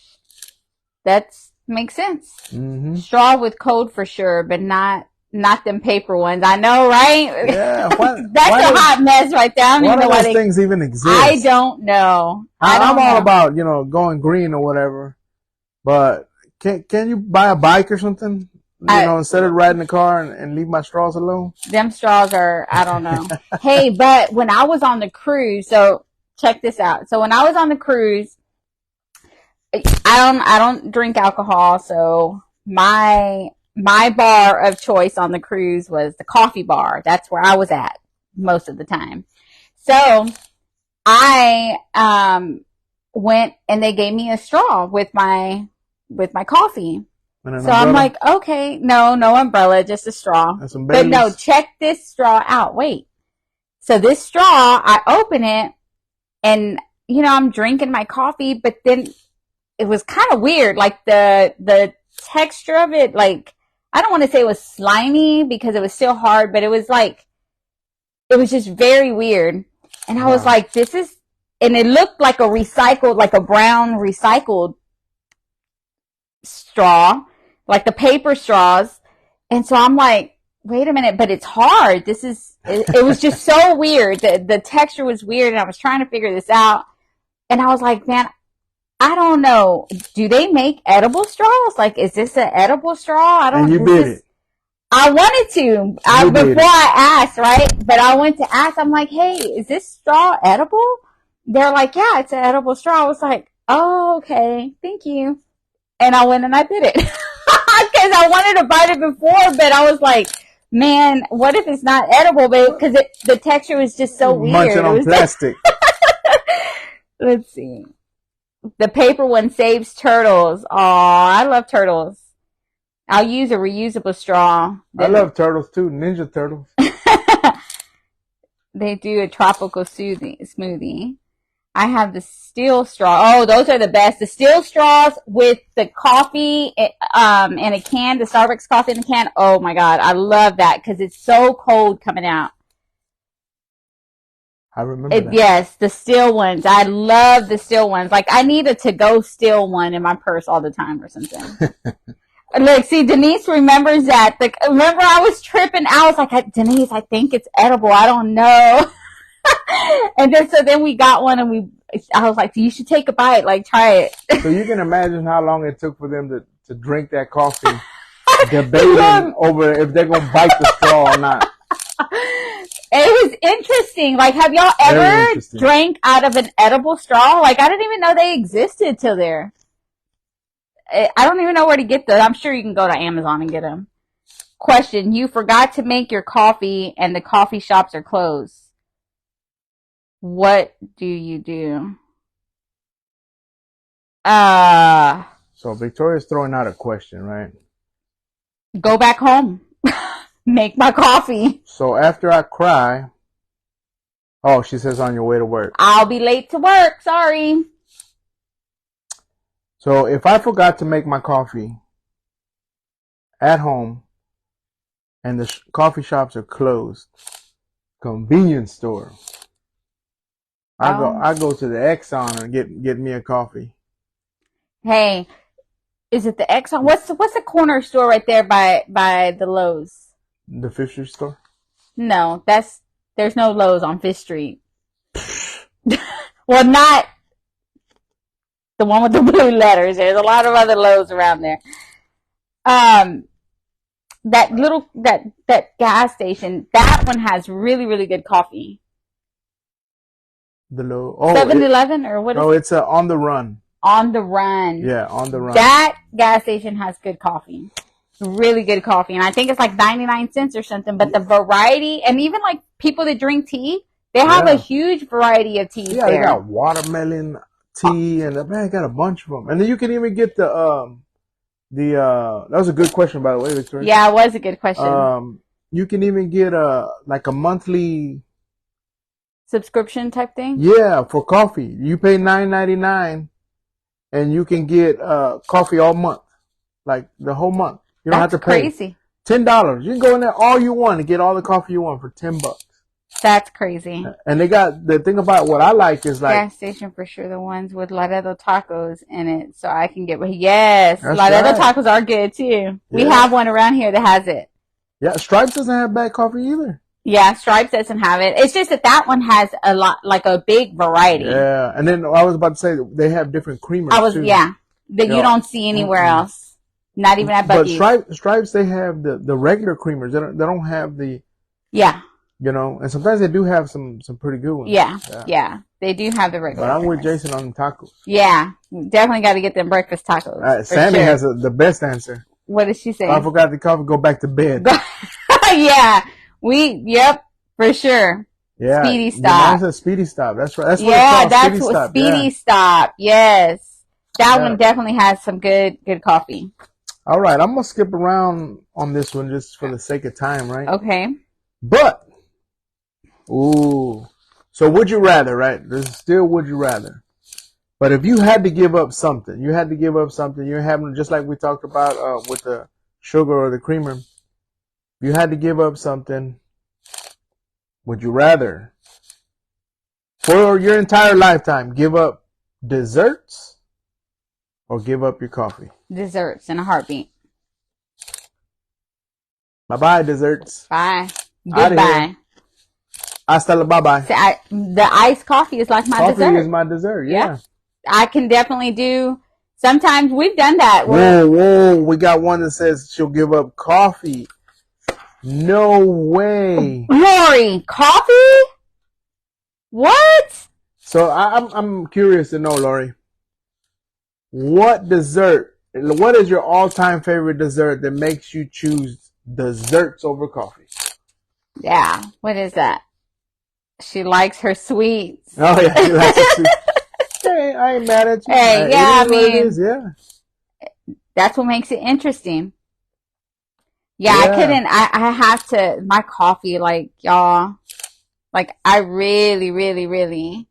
That makes sense. Mm-hmm. Straw with cold for sure, but not them paper ones. I know, right? Yeah. That's a hot mess right there. I don't even know why those things even exist. I don't know. I'm all about, going green or whatever. But can you buy a bike or something? Instead of riding the car and leave my straws alone? Them straws are, I don't know. Hey, but when I was on the cruise, so check this out. So when I was on the cruise, I don't drink alcohol, so my bar of choice on the cruise was the coffee bar. That's where I was at most of the time. So I went and they gave me a straw with my coffee. So I'm like, okay, no umbrella, just a straw. But no, check this straw out. Wait. So this straw, I open it and, I'm drinking my coffee, but then it was kind of weird. Like the texture of it, like, I don't want to say it was slimy because it was still hard, but it was just very weird. And I was like, and it looked like a brown recycled straw, like the paper straws. And so I'm like, wait a minute, but it's hard. It was just so weird. The texture was weird and I was trying to figure this out. And I was like, man, I don't know. Do they make edible straws? Like, is this an edible straw? I don't. And you did it. I wanted to before I asked, right? But I went to ask. I'm like, hey, is this straw edible? They're like, yeah, it's an edible straw. I was like, oh, okay, thank you. And I went and I did it because I wanted to bite it before, but I was like, man, what if it's not edible? Because the texture was just so weird. Munching on plastic. Let's see. The paper one saves turtles. Aw, I love turtles. I'll use a reusable straw. I love turtles too. Ninja Turtles. They do a tropical smoothie. I have the steel straw. Oh, those are the best. The steel straws with the coffee in a can, the Starbucks coffee in a can. Oh my God. I love that because it's so cold coming out. I remember that. Yes, the steel ones. I love the steel ones. Like, I need a to-go steel one in my purse all the time or something. Look, see, Denise remembers that. Remember, I was tripping. I was like, Denise, I think it's edible. I don't know. And then we got one, and I was like, you should take a bite. Like, try it. So you can imagine how long it took for them to drink that coffee, debating over if they're going to bite the straw or not. It was interesting. Like, have y'all ever drank out of an edible straw? Like, I didn't even know they existed till there. I don't even know where to get those. I'm sure you can go to Amazon and get them. Question: you forgot to make your coffee and the coffee shops are closed. What do you do? So Victoria's throwing out a question, right? Go back home. Make my coffee. So after I cry, she says on your way to work. I'll be late to work. Sorry. So if I forgot to make my coffee at home and the coffee shops are closed, convenience store, I go to the Exxon and get me a coffee. Hey, is it the Exxon? What's the corner store right there by the Lowe's? The Fifth Street store? No, there's no Lowe's on Fifth Street. Well, not the one with the blue letters. There's a lot of other Lowe's around there. That gas station, that one has really, really good coffee. The Lowe's. 7-Eleven or what is it? Oh, it's On the Run. On the Run. Yeah, On the Run. That gas station has good coffee. Really good coffee. And I think it's like 99 cents or something. But the variety, and even like people that drink tea, they have a huge variety of teas there. They got watermelon tea, and they got a bunch of them. And then you can even get that was a good question, by the way, Victoria. Yeah, it was a good question. You can even get a monthly subscription type thing. Yeah, for coffee. You pay $9.99 and you can get coffee all month. Like the whole month. You don't have to pay crazy. $10. You can go in there all you want and get all the coffee you want for $10. That's crazy. And they got the thing about what I like is like gas station for sure. The ones with Laredo tacos in it, so I can get. Yes, Laredo tacos are good too. We have one around here that has it. Yeah, Stripes doesn't have bad coffee either. Yeah, Stripes doesn't have it. It's just that one has a lot, like a big variety. Yeah, and then I was about to say they have different creamers too. That you don't see anywhere else. Not even at Buc-ee's. But Stripes, they have the regular creamers. They don't have the. Yeah. You know, and sometimes they do have some pretty good ones. Yeah. They do have the regular. But I'm with Jason on the tacos. Yeah, definitely got to get them breakfast tacos. Sammy has the best answer. What did she say? I forgot the coffee. Go back to bed. Yeah, for sure. Yeah, Speedy Stop. That's a Speedy Stop. That's right. That's what it's called. Speedy Stop. Yes, that one definitely has some good coffee. All right, I'm gonna skip around on this one just for the sake of time, right? Okay. But, so would you rather, right? This is still would you rather. But if you had to give up something, you're having, just like we talked about with the sugar or the creamer, if you had to give up something, would you rather, for your entire lifetime, give up desserts or give up your coffee? Desserts in a heartbeat. Bye-bye, desserts. Bye. Goodbye. Hasta la bye-bye. See, the iced coffee is like my dessert. Coffee is my dessert, yeah. I can definitely do. Sometimes we've done that. Whoa. We got one that says she'll give up coffee. No way. Lori, coffee? What? So I'm curious to know, Lori. What is your all-time favorite dessert that makes you choose desserts over coffee? Yeah. What is that? She likes her sweets. Oh, yeah. She likes her sweets. Hey, I ain't mad at you. Hey, yeah, I mean, it is, yeah. That's what makes it interesting. Yeah, I couldn't, I have to, my coffee, like, y'all, like, I really, really, really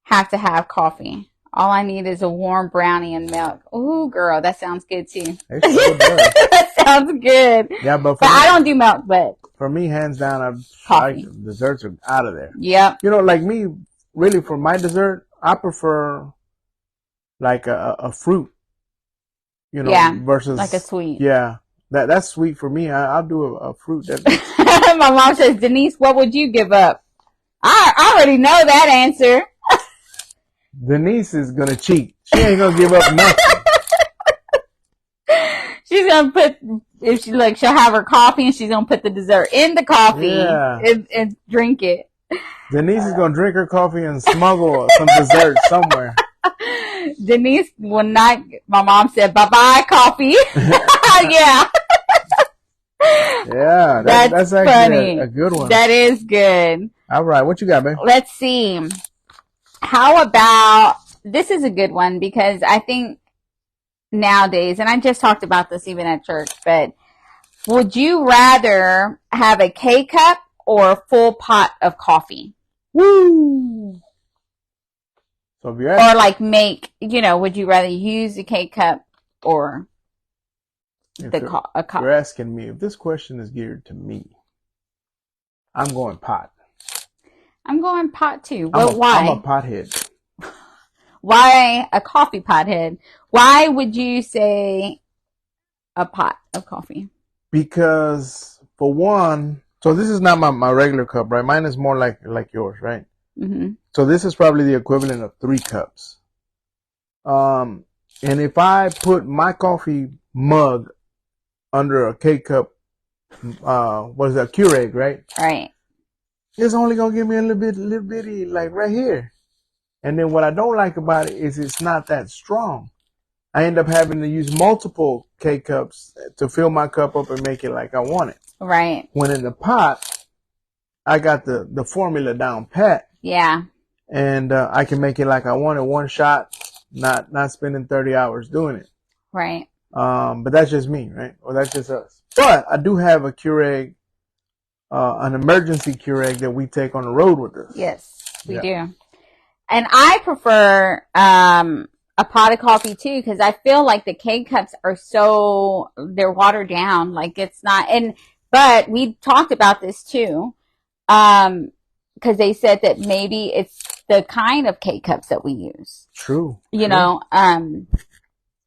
have to have coffee. All I need is a warm brownie and milk. Ooh, girl, that sounds good too. That sounds good. Yeah, but I don't do milk, but for me, hands down, coffee. Desserts are out of there. Yep. You know, like me, really, for my dessert, I prefer like a fruit. You know, versus like a sweet. Yeah, that's sweet for me. I'll do a fruit. My mom says, Denise, what would you give up? I already know that answer. Denise is gonna cheat. She ain't gonna give up nothing. She's gonna she'll have her coffee and she's gonna put the dessert in the coffee and drink it. Denise is gonna drink her coffee and smuggle some dessert somewhere. Denise will not. My mom said, "Bye-bye, coffee." Yeah. Yeah, that's actually funny. A good one. That is good. All right, what you got, babe? Let's see. How about, this is a good one because I think nowadays, and I just talked about this even at church, but would you rather have a K-cup or a full pot of coffee? Woo! So if you're or like make, would you rather use a K-cup or a cup? You're asking me, if this question is geared to me, I'm going pot. I'm going pot too. Well, why? I'm a pothead. Why a coffee pothead? Why would you say a pot of coffee? Because for one, so this is not my regular cup, right? Mine is more like yours, right? Mm-hmm. So this is probably the equivalent of 3 cups. And if I put my coffee mug under a K-cup, what is that, Keurig, right? Right. It's only gonna give me a little bitty, like right here. And then what I don't like about it is it's not that strong. I end up having to use multiple K-cups to fill my cup up and make it like I want it. Right. When in the pot, I got the formula down pat. Yeah. And I can make it like I want it, one shot, not spending 30 hours doing it. Right. But that's just me, right? Or that's just us. But I do have a Keurig, an emergency Keurig that we take on the road with us. Yes, we do. And I prefer a pot of coffee too, because I feel like the K-cups are they're watered down. Like it's not, but we talked about this too. Because they said that maybe it's the kind of K-cups that we use. True. You know,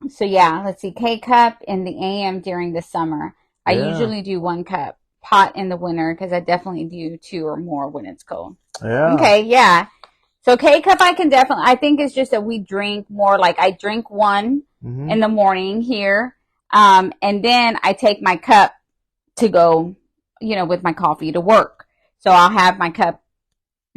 so yeah, let's see. K-cup in the AM during the summer. I usually do 1 cup. Pot in the winter, because I definitely do 2 or more when it's cold. Yeah. Okay, yeah. So K-cup I think it's just that we drink more, like I drink 1 in the morning here. And then I take my cup to go, with my coffee to work. So I'll have my cup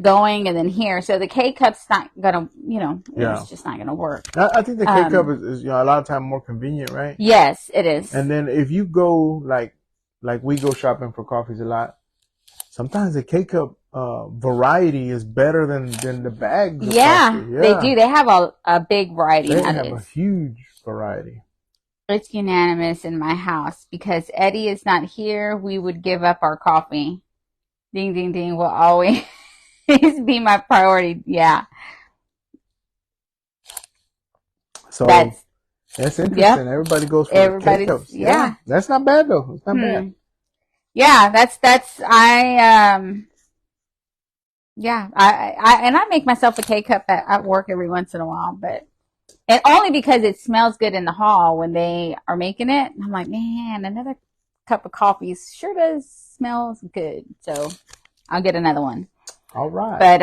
going and then here. So the K-cup's not gonna, it's just not gonna work. I think the K-cup is a lot of time more convenient, right? Yes, it is. And then if you go like we go shopping for coffees a lot, sometimes the K-cup variety is better than the bags of coffee. Yeah, they do. They have a big variety nowadays. They have a huge variety. It's unanimous in my house because Eddie is not here. We would give up our coffee. Ding, ding, ding will always be my priority. Yeah. So that's interesting. Yep. Everybody goes for K-cups. Yeah. That's not bad though. It's not bad. Yeah, I make myself a K-cup at work every once in a while, and only because it smells good in the hall when they are making it. I'm like, man, another cup of coffee sure does smell good. So I'll get another one. All right. But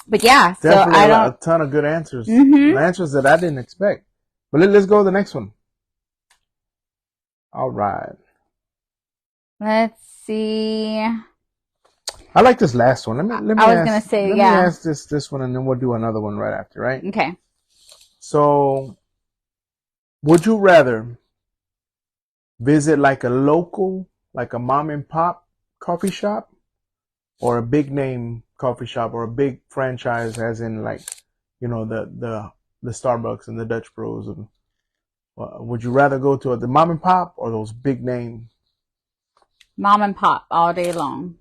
But yeah, definitely so I don't. A ton of good answers. Answers that I didn't expect. But let's go to the next one. All right. Let's see. I like this last one. Let me ask this one, and then we'll do another one right after, right? Okay. So, would you rather visit like a local, like a mom and pop coffee shop, or a big name coffee shop, or a big franchise, as in like, you know, the Starbucks and the Dutch Bros? And, would you rather go to the mom and pop or those big name? Mom and pop all day long.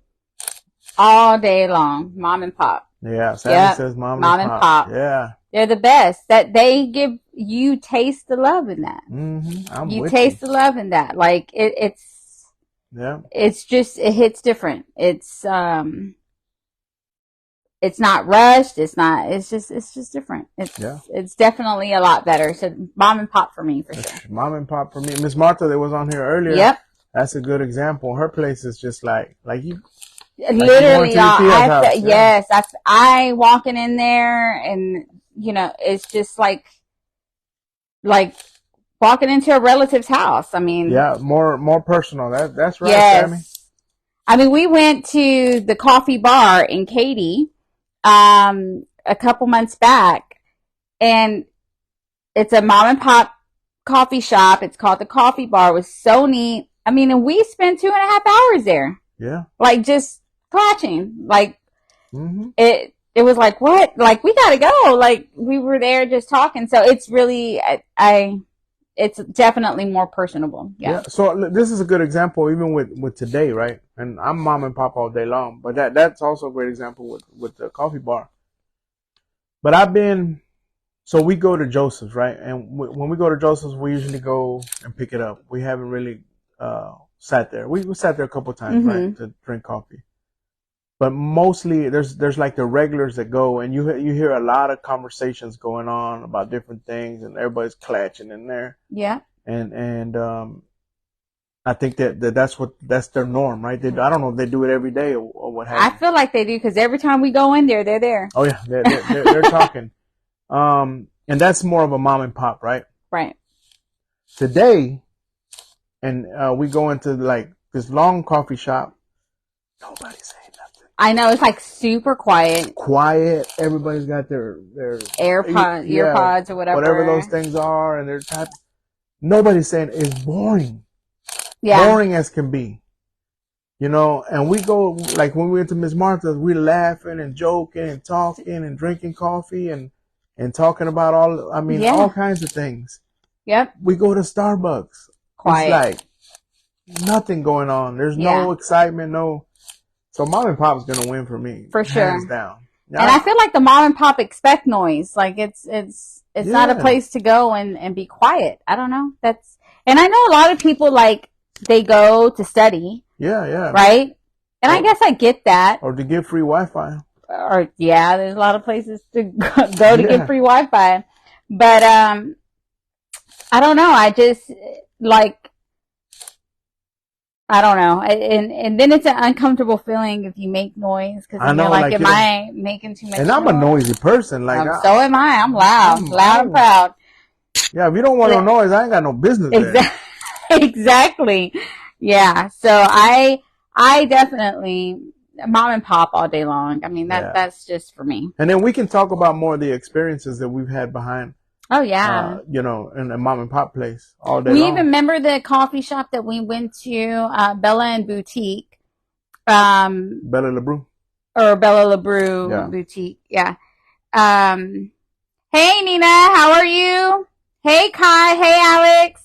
All day long. Mom and pop. Yeah, Sammy says mom and pop. Yeah. They're the best. That they give you taste the love in that. You taste the love in that. Like it's just, it hits different. It's not rushed. It's just different. It's definitely a lot better. So mom and pop for me, for sure. Mom and pop for me. Miss Martha that was on here earlier. Yep. That's a good example. Her place is just like you. Literally, I walking in there, and you know, it's just like walking into a relative's house. I mean, yeah, more personal. That's right, yes. Sammy. I mean, we went to the coffee bar in Katy, a couple months back, and it's a mom and pop coffee shop. It's called the Coffee Bar. It was so neat. I mean, and we spent 2.5 hours there. Yeah. Like just clatching. Like it was like, what? Like we gotta go. Like we were there just talking. So it's really, it's definitely more personable. Yeah. So this is a good example, even with today, right? And I'm mom and pop all day long, but that's also a great example with the coffee bar. But so we go to Joseph's, right? And when we go to Joseph's, we usually go and pick it up. We haven't really sat there. We sat there a couple times, right, to drink coffee. But mostly there's like the regulars that go, and you hear a lot of conversations going on about different things, and everybody's clatching in there. Yeah. And I think that's their norm, right? I don't know if they do it every day or what have you. I feel like they do, because every time we go in there, they're there. Oh yeah, they're talking. And that's more of a mom and pop, right? Right. Today, and we go into like this long coffee shop. Nobody's saying nothing. I know, it's like super quiet. Quiet. Everybody's got their earpods or whatever those things are, and they're typing. Nobody's saying. It's boring. Yeah. Boring as can be. You know, and we go, like when we went to Miss Martha's, we're laughing and joking and talking and drinking coffee and talking about all kinds of things. Yep. We go to Starbucks. Quiet. It's like nothing going on. There's no excitement, So mom and pop's gonna win for me. For sure. Hands down. And I feel like the mom and pop expect noise. Like it's not a place to go and be quiet. I don't know. And I know a lot of people, like, they go to study. Yeah. Right? And I guess I get that. Or to get free Wi-Fi. Or there's a lot of places to go to get free Wi-Fi. But I don't know. I just I don't know. And then it's an uncomfortable feeling if you make noise, because you're like, am I making too much noise? And I'm a noisy person. Like, so am I. I'm loud. Loud and proud. Yeah, if you don't want no noise, I ain't got no business there. Exactly. Yeah. So I definitely mom and pop all day long. I mean, that's just for me. And then we can talk about more of the experiences that we've had behind. Oh yeah. In a mom and pop place all day long. We even remember the coffee shop that we went to, Bella and Boutique. Bella LeBrew. Or Bella LeBrew Boutique. Yeah. Hey Nina, how are you? Hey Kai, hey Alex.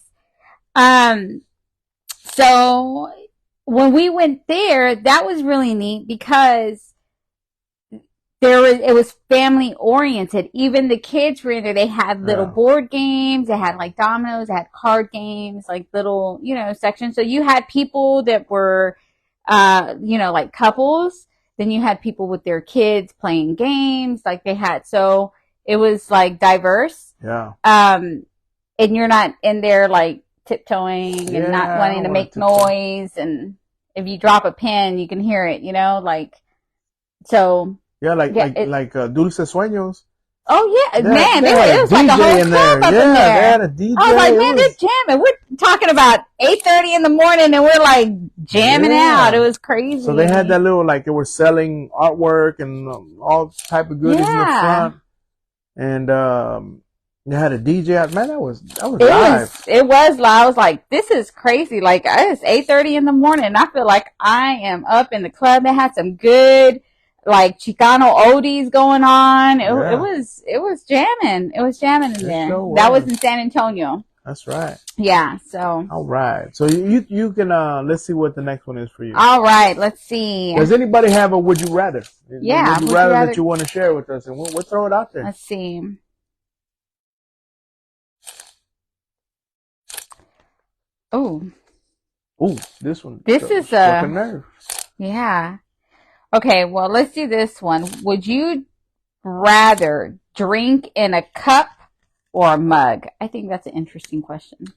So when we went there, that was really neat because it was family oriented. Even the kids were in there. They had little board games. They had like dominoes. They had card games, like little, sections. So you had people that were, like couples. Then you had people with their kids playing games. Like they had, so it was like diverse. Yeah. And you're not in there like tiptoeing and not wanting to make noise. And if you drop a pin, you can hear it, so Yeah, like Dulce Sueños. Oh yeah, man, it was like a whole club up in there. They had a DJ. I was like, man, they're jamming. We're talking about 8:30 in the morning, and we're like jamming out. It was crazy. So they had that little they were selling artwork and all type of goodies in the front, and they had a DJ. Man, that was live. It was live. I was like, this is crazy. Like it's 8:30 in the morning, and I feel like I am up in the club. They had some good, like Chicano oldies going on. It was jamming. It was jamming in there. That was in San Antonio. That's right. Yeah. So. All right. So you can let's see what the next one is for you. All right. Let's see. Does anybody have a would you rather? Yeah. Would you rather that you want to share with us, and we'll throw it out there. Let's see. Oh. This one. This is a nerve. Yeah. Okay, well, let's do this one. Would you rather drink in a cup or a mug? I think that's an interesting question.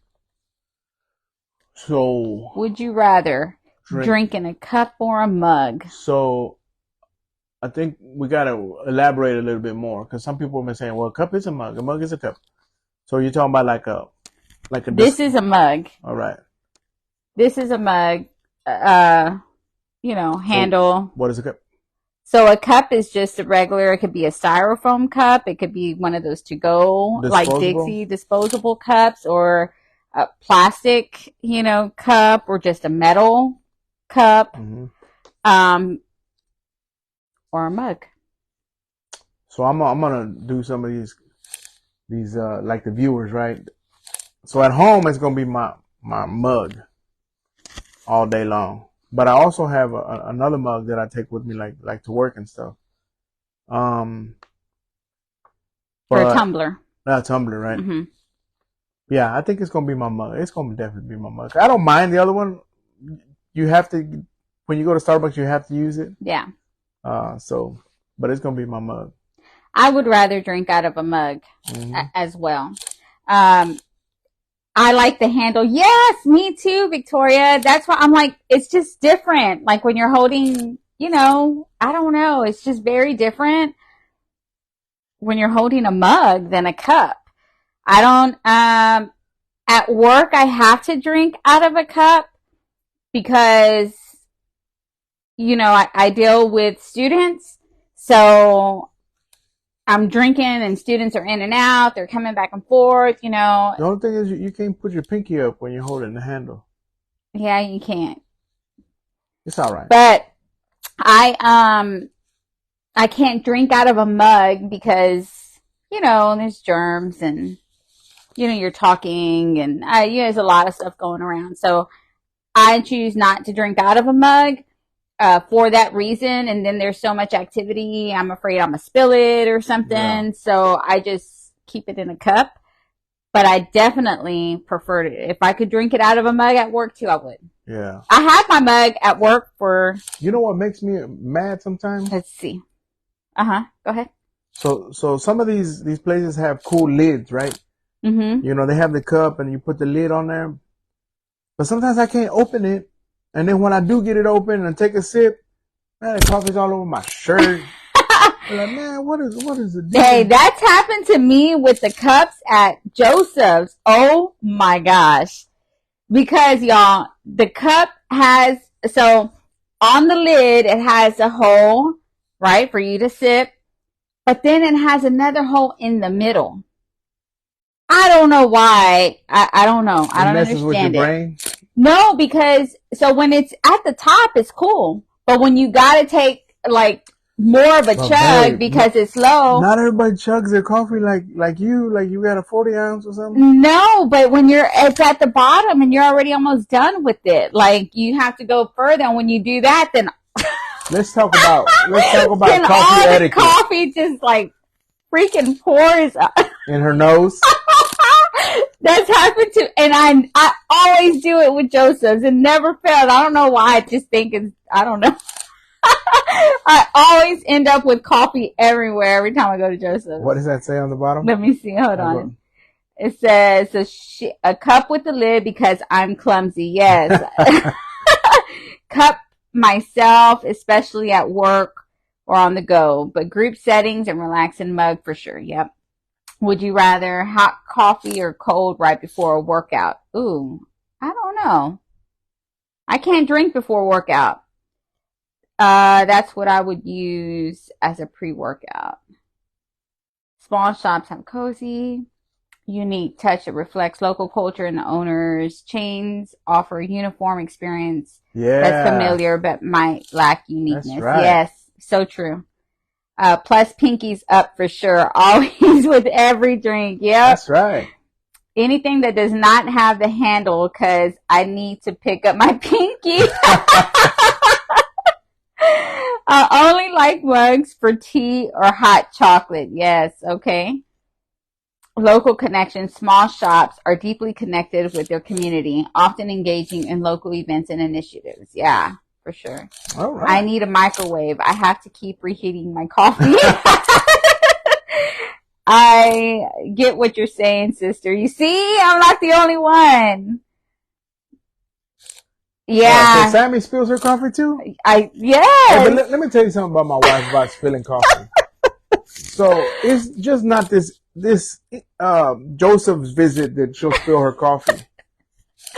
So, would you rather drink in a cup or a mug? So, I think we got to elaborate a little bit more, because some people have been saying, well, a cup is a mug is a cup. So, you're talking about like a this is a mug. All right. This is a mug. Handle. So what is a cup? So a cup is just a regular, it could be a styrofoam cup. It could be one of those to-go, like Dixie disposable cups, or a plastic, cup, or just a metal cup, or a mug. So I'm going to do some of these like the viewers, right? So at home, it's going to be my mug all day long. But I also have another mug that I take with me, like to work and stuff. For a tumbler. A tumbler, right? Mm-hmm. Yeah, I think it's gonna be my mug. It's gonna definitely be my mug. I don't mind the other one. You have to, when you go to Starbucks, you have to use it. Yeah. But it's gonna be my mug. I would rather drink out of a mug as well. I like the handle. Yes, me too, Victoria. That's why I'm like, it's just different. Like when you're holding, I don't know. It's just very different when you're holding a mug than a cup. I don't, at work, I have to drink out of a cup because, I deal with students. So I'm drinking and students are in and out. They're coming back and forth, The only thing is you can't put your pinky up when you're holding the handle. Yeah, you can't. It's all right. But I can't drink out of a mug because, there's germs and, you're talking and there's a lot of stuff going around. So I choose not to drink out of a mug. For that reason, and then there's so much activity, I'm afraid I'm gonna spill it or something, so I just keep it in a cup. But I definitely preferred it. If I could drink it out of a mug at work too, I would. Yeah. I had my mug at work for... You know what makes me mad sometimes? Let's see. Go ahead. So some of these places have cool lids, right? Mm-hmm. They have the cup and you put the lid on there. But sometimes I can't open it. And then when I do get it open and take a sip, man, the coffee's all over my shirt. I'm like, man, what is the deal? Hey, that's happened to me with the cups at Joseph's. Oh my gosh. Because y'all, the cup has, so on the lid, it has a hole, right, for you to sip. But then it has another hole in the middle. I don't know why. I don't know. I don't understand with your brain? No, because so when it's at the top, it's cool. But when you gotta take like more of a chug because it's low. Not everybody chugs their coffee like you got a 40 ounce or something. No, but when it's at the bottom and you're already almost done with it, like you have to go further. And when you do that, then let's talk about then coffee all etiquette. The coffee just like freaking pours in her nose. That's happened to, and I always do it with Joseph's. It never fails. I don't know why. I just think I don't know. I always end up with coffee everywhere every time I go to Joseph's. What does that say on the bottom? Let me see. Hold on. It says a cup with a lid because I'm clumsy. Yes. Cup myself, especially at work or on the go, but group settings and relaxing mug for sure. Yep. Would you rather hot coffee or cold right before a workout? Ooh, I don't know. I can't drink before workout. That's what I would use as a pre-workout. Small shops have cozy, unique touch that reflects local culture, and the owners' chains offer a uniform experience that's familiar but might lack uniqueness. That's right. Yes, so true. Plus pinkies up for sure. Always with every drink. Yep. That's right. Anything that does not have the handle because I need to pick up my pinky. I only like mugs for tea or hot chocolate. Yes. Okay. Local connections. Small shops are deeply connected with their community, often engaging in local events and initiatives. Yeah. For sure. All right. I need a microwave. I have to keep reheating my coffee. I get what you're saying, sister. You see, I'm not the only one. Yeah. So Sammy spills her coffee too? Yes. Hey, but let me tell you something about my wife about spilling coffee. So it's just not this Joseph's visit that she'll spill her coffee.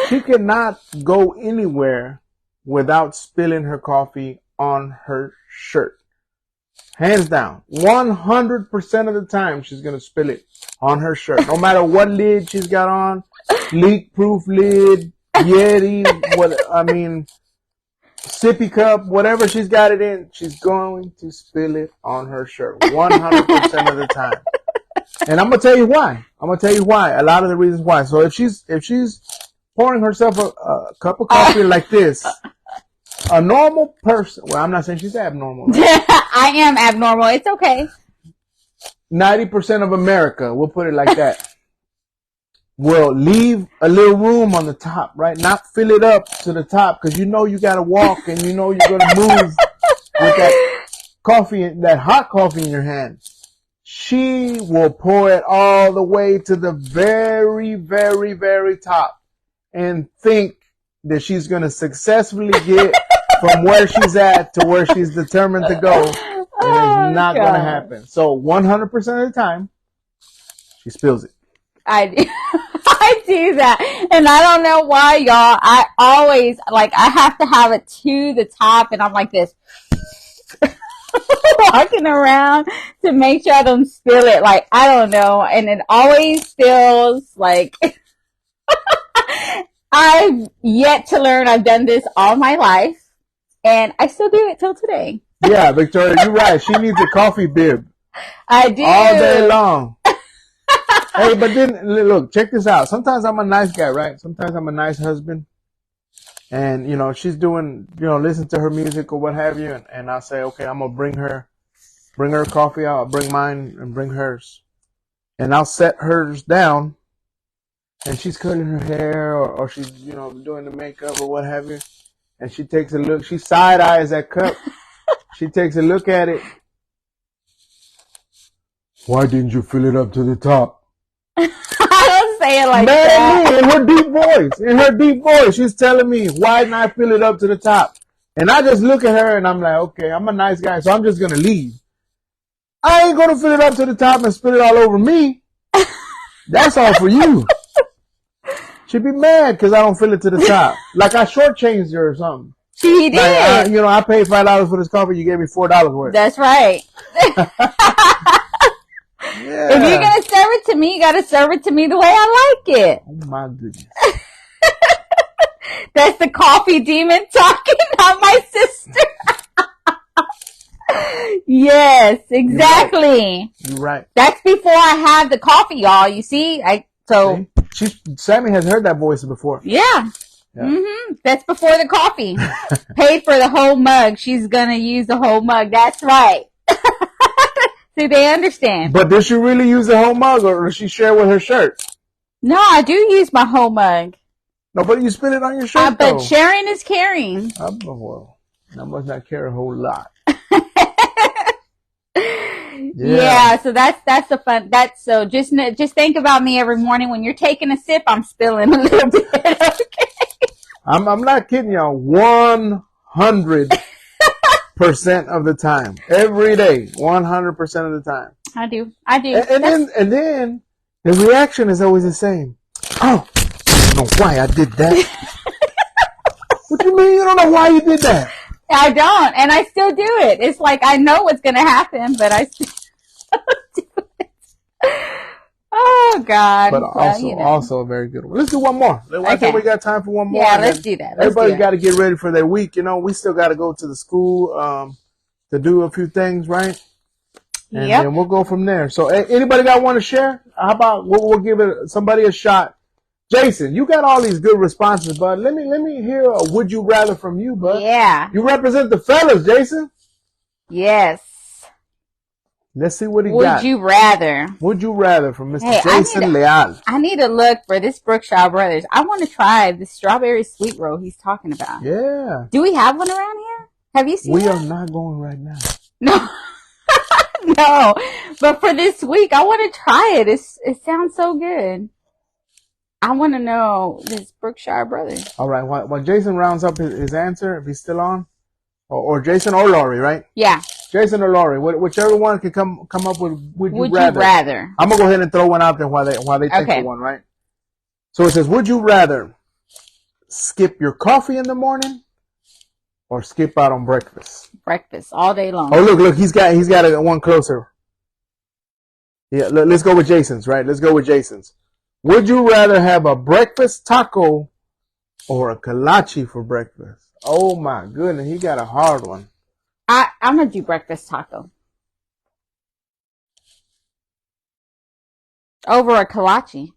She cannot go anywhere without spilling her coffee on her shirt. Hands down. 100% of the time she's going to spill it on her shirt. No matter what lid she's got on, leak-proof lid, Yeti, sippy cup, whatever she's got it in, she's going to spill it on her shirt 100% of the time. And I'm going to tell you why. A lot of the reasons why. So if she's pouring herself a cup of coffee like this, a normal person, well, I'm not saying she's abnormal. Right? I am abnormal. It's okay. 90% of America, we'll put it like that, will leave a little room on the top, right? Not fill it up to the top because you know you got to walk and you know you're going to move with that coffee, that hot coffee in your hand. She will pour it all the way to the very, very, very top and think that she's going to successfully get from where she's at to where she's determined to go. And it's not going to happen. So 100% of the time, she spills it. I do that. And I don't know why, y'all. I always, I have to have it to the top, and I'm like this. Walking around to make sure I don't spill it. I don't know. And it always spills, I've yet to learn. I've done this all my life, and I still do it till today. Yeah, Victoria, you're right. She needs a coffee bib. I do. All day long. Hey, but then, look, check this out. Sometimes I'm a nice guy, right? Sometimes I'm a nice husband. And, she's doing, listen to her music or what have you. And I'll say, okay, I'm going to bring her coffee out. I'll bring mine and bring hers. And I'll set hers down. And she's curling her hair or she's, doing the makeup or what have you. And she takes a look. She side-eyes that cup. She takes a look at it. Why didn't you fill it up to the top? I don't say it like that. In her deep voice, she's telling me, why didn't I fill it up to the top? And I just look at her and I'm like, okay, I'm a nice guy, so I'm just going to leave. I ain't going to fill it up to the top and spill it all over me. That's all for you. She'd be mad because I don't fill it to the top. Like I shortchanged her or something. She did. I paid $5 for this coffee. You gave me $4 worth. That's right. Yeah. If you're going to serve it to me, you got to serve it to me the way I like it. Oh, my goodness. That's the coffee demon talking, not my sister. Yes, exactly. You're right. That's before I have the coffee, y'all. You see? Sammy has heard that voice before. Yeah. Mm-hmm. That's before the coffee. Paid for the whole mug. She's going to use the whole mug. That's right. See, they understand. But does she really use the whole mug or does she share with her shirt? No, I do use my whole mug. No, but you spill it on your shirt, but sharing is caring. Well, I must not care a whole lot. Yeah, so that's the fun. So just think about me every morning when you're taking a sip. I'm spilling a little bit. Okay. I'm not kidding y'all. 100% 100% of the time. Every day. 100% of the time. I do. And then the reaction is always the same. Oh, I don't know why I did that. What do you mean you don't know why you did that? I don't, and I still do it. It's like I know what's going to happen, but I still do it. Oh, God. But also a very good one. Let's do one more. I think we got time for one more. Yeah, let's do that. Everybody's got to get ready for their week. You know, we still got to go to the school to do a few things, right? And then we'll go from there. So anybody got one to share? How about we'll give somebody a shot. Jason, you got all these good responses, bud. Let me hear a would you rather from you, bud. Yeah. You represent the fellas, Jason. Yes. Let's see what he got. Would you rather? Would you rather from Mr. Jason Leal? I need to look for this Brookshire Brothers. I want to try the strawberry sweet roll he's talking about. Yeah. Do we have one around here? Have you seen We are not going right now. No. No. But for this week, I want to try it. It sounds so good. I want to know this Brookshire Brothers. All right. While Jason rounds up his answer, if he's still on, or Jason or Laurie, right? Yeah. Jason or Laurie, whichever one can come up with would you rather. I'm gonna go ahead and throw one out there while they think of one, right? So it says, would you rather skip your coffee in the morning or skip out on breakfast? Breakfast all day long. Oh, look, he's got one closer. Yeah, let's go with Jason's, right? Let's go with Jason's. Would you rather have a breakfast taco or a kolache for breakfast? Oh my goodness, he got a hard one. I'm gonna do breakfast taco over a kolache.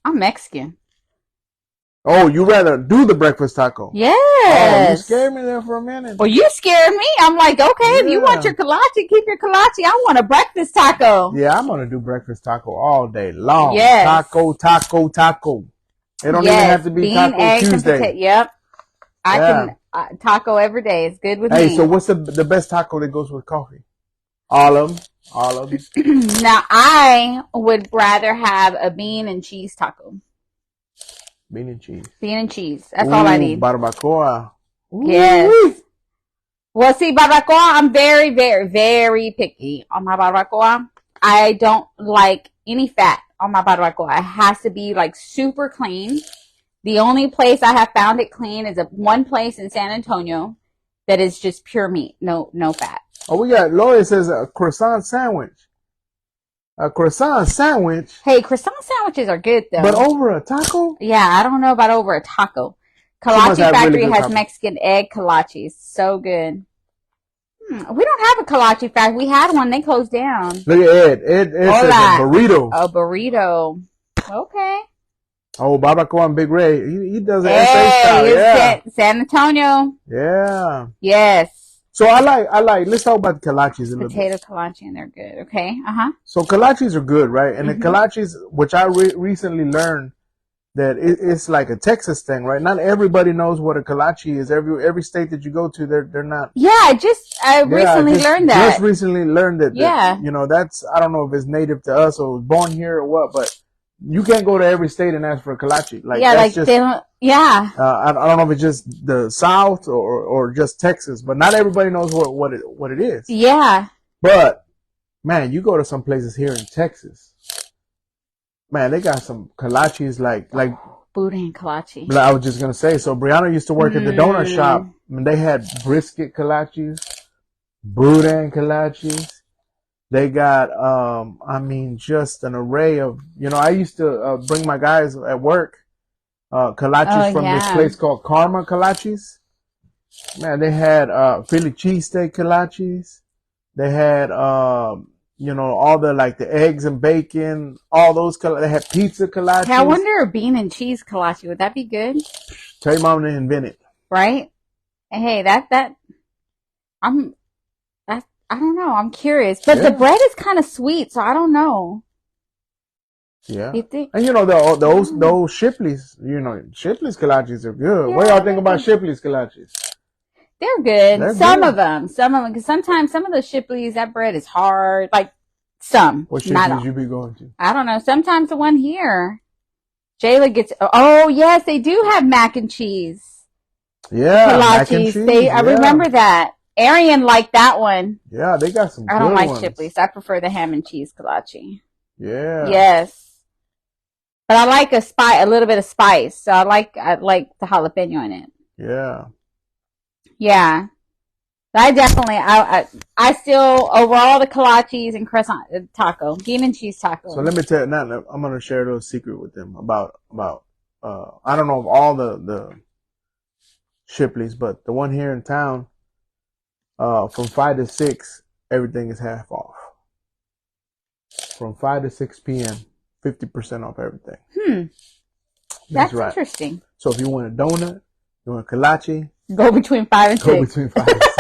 I'm Mexican. Oh, you rather do the breakfast taco? Yes. Oh, you scared me there for a minute. Well, you scared me. I'm like, okay, if you want your kolache, keep your kolache. I want a breakfast taco. Yeah, I'm gonna do breakfast taco all day long. Yes. Taco. It don't even have to be bean, Taco eggs, Tuesday. Yep. I can taco every day. It's good with me. Hey, so what's the best taco that goes with coffee? All of them. Now, I would rather have a bean and cheese taco. Bean and cheese. Bean and cheese. That's all I need. Barbacoa. Ooh. Yes. Well, see, barbacoa, I'm very, very, very picky on my barbacoa. I don't like any fat on my barbacoa. It has to be like super clean. The only place I have found it clean is one place in San Antonio that is just pure meat, no fat. Oh, we got Lloyd says a croissant sandwich. A croissant sandwich. Hey, croissant sandwiches are good though. But over a taco? Yeah, I don't know about over a taco. Kolache Factory really has Mexican egg kolaches. So good. We don't have a kolache factory. We had one. They closed down. Look at Ed. Ed says a burrito. A burrito. Okay. Oh, Barbacoa and Big Ray. He does an SA style. Yeah. San Antonio. Yeah. Yes. So I like, let's talk about the kolaches a little bit. Potato kolache, and they're good. Okay. Uh-huh. So kolaches are good, right? And the kolaches, which I recently learned that it's like a Texas thing, right? Not everybody knows what a kolache is. Every state that you go to, they're not. Yeah, I recently learned that. Just recently learned that. Yeah. That's, I don't know if it's native to us or was born here or what, but you can't go to every state and ask for a kolache. Like, yeah, like just, they don't. Yeah. I don't know if it's just the South or just Texas, but not everybody knows what it is. Yeah. But man, you go to some places here in Texas, man, they got some kolaches like boudin kolache. I was just gonna say. So Brianna used to work at the donut shop, and they had brisket kolaches, boudin kolaches. They got, just an array of, I used to bring my guys at work, kolaches from this place called Karma Kolaches. Man, they had, Philly cheesesteak kolaches. They had, all the eggs and bacon, all those kolaches. They had pizza kolaches. Hey, I wonder a bean and cheese kolache, would that be good? Tell your mom to invent it. Right? Hey, I don't know. I'm curious. But the bread is kind of sweet, so I don't know. Yeah. You think? And those Shipley's, Shipley's kolaches are good. Yeah, what do y'all think about Shipley's kolaches? They're good. Some of them. Because sometimes some of the Shipley's, that bread is hard. Like, some. What Shipley's you be going to? I don't know. Sometimes the one here. Jayla gets, oh yes, they do have mac and cheese. Yeah, mac and cheese. I remember that. Arian liked that one. Yeah, they got some. I don't like ones. Shipley's. I prefer the ham and cheese kolache. Yeah. Yes. But I like a little bit of spice. So I like the jalapeno in it. Yeah. Yeah. I definitely, I still, overall, the kolaches and croissant taco, bean and cheese taco. So let me tell you now, I'm going to share a little secret with them about, I don't know of all the Shipley's, but the one here in town, from 5 to 6, everything is half off. From 5 to 6 p.m., 50% off everything. That's right. Interesting. So if you want a donut, you want a kolache, go between 5 and 6. Go between 5 and 6.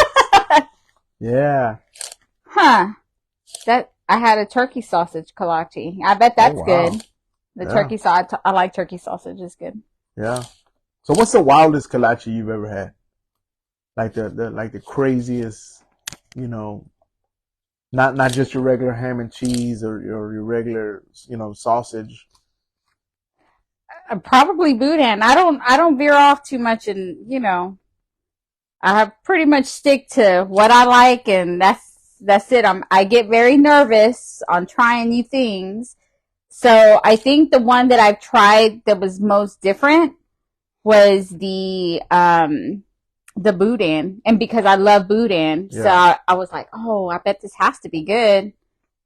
Yeah. Huh. I had a turkey sausage kolache. I bet that's good. The turkey sausage. I like turkey sausage. It's good. Yeah. So what's the wildest kolache you've ever had? Like the craziest, you know, not just your regular ham and cheese or your regular, you know, sausage. Probably boudin. I don't veer off too much, and you know, I pretty much stick to what I like, and that's it. I get very nervous on trying new things. So I think the one that I've tried that was most different was the boudin. And because I love boudin, so I was like, oh, I bet this has to be good.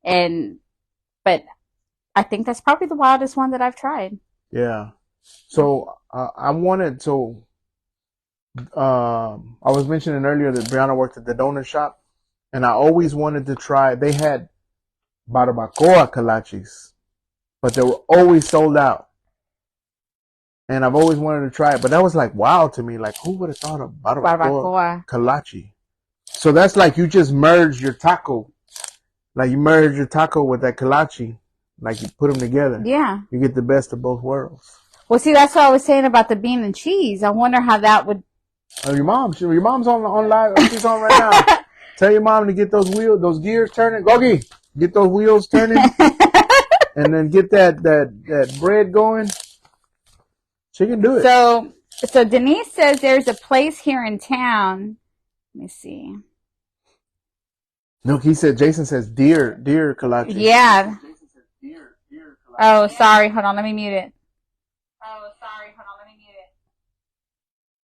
But I think that's probably the wildest one that I've tried. Yeah. So I was mentioning earlier that Brianna worked at the donut shop, and I always wanted to try. They had barbacoa kolaches, but they were always sold out. And I've always wanted to try it, but that was like wow to me. Like, who would have thought of barbacoa kolache? So that's like you just merge your taco. Like you merge your taco with that kolache. Like you put them together. Yeah. You get the best of both worlds. Well, see, that's what I was saying about the bean and cheese. I wonder how that would. Oh, your mom's on live. She's on right now. Tell your mom to get those gears turning. Gogi, get those wheels turning, and then get that bread going. She can do it. So Denise says there's a place here in town. Let me see. No, Jason says deer kolache. Yeah. Oh, sorry. Hold on. Let me mute it.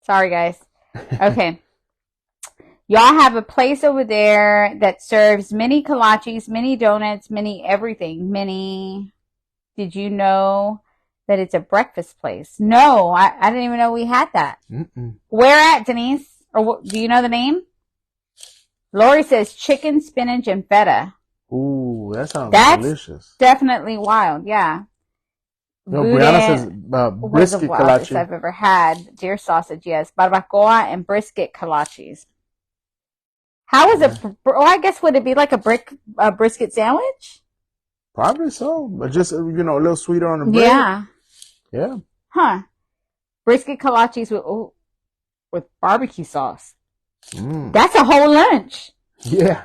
Sorry, guys. Okay. Y'all have a place over there that serves mini kolaches, mini donuts, mini everything. Did you know that it's a breakfast place? No, I didn't even know we had that. Mm-mm. Where at, Denise? Or do you know the name? Lori says chicken, spinach, and feta. Ooh, that sounds delicious. Definitely wild, yeah. No, Brianna says brisket kolache. I've ever had deer sausage, yes, barbacoa and brisket kolaches. How is it? Well, I guess would it be like a brisket sandwich? Probably so, but just a little sweeter on the bread. Yeah. Yeah. Huh. Brisket kolaches with barbecue sauce. That's a whole lunch. Yeah.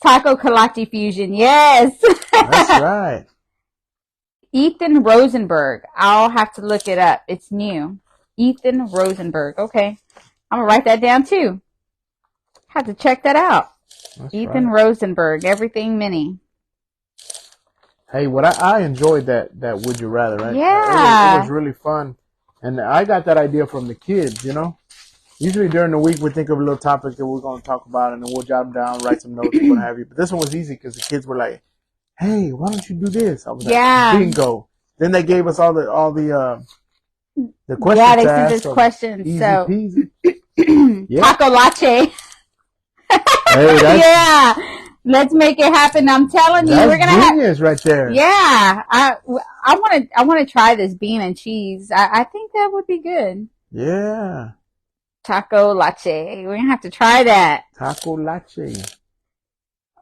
Taco kolache fusion, yes. That's right. Ethan Rosenberg. I'll have to look it up. It's new. Ethan Rosenberg. Okay. I'm going to write that down too. Have to check that out. That's Ethan Rosenberg. Everything mini. Hey, I enjoyed that Would You Rather, right? Yeah. It was really fun. And I got that idea from the kids, you know? Usually during the week we think of a little topic that we're going to talk about, and then we'll jot them down, write some notes, what have you. But this one was easy because the kids were like, hey, why don't you do this? I was like, bingo. Then they gave us all the questions. Yeah, they sent us questions. Easy so peasy. Taco latte. Yeah. Let's make it happen. I'm telling you, we're gonna genius right there. Yeah. I want to try this bean and cheese. I think that would be good. Yeah. Taco latte. We're gonna have to try that. Taco latte.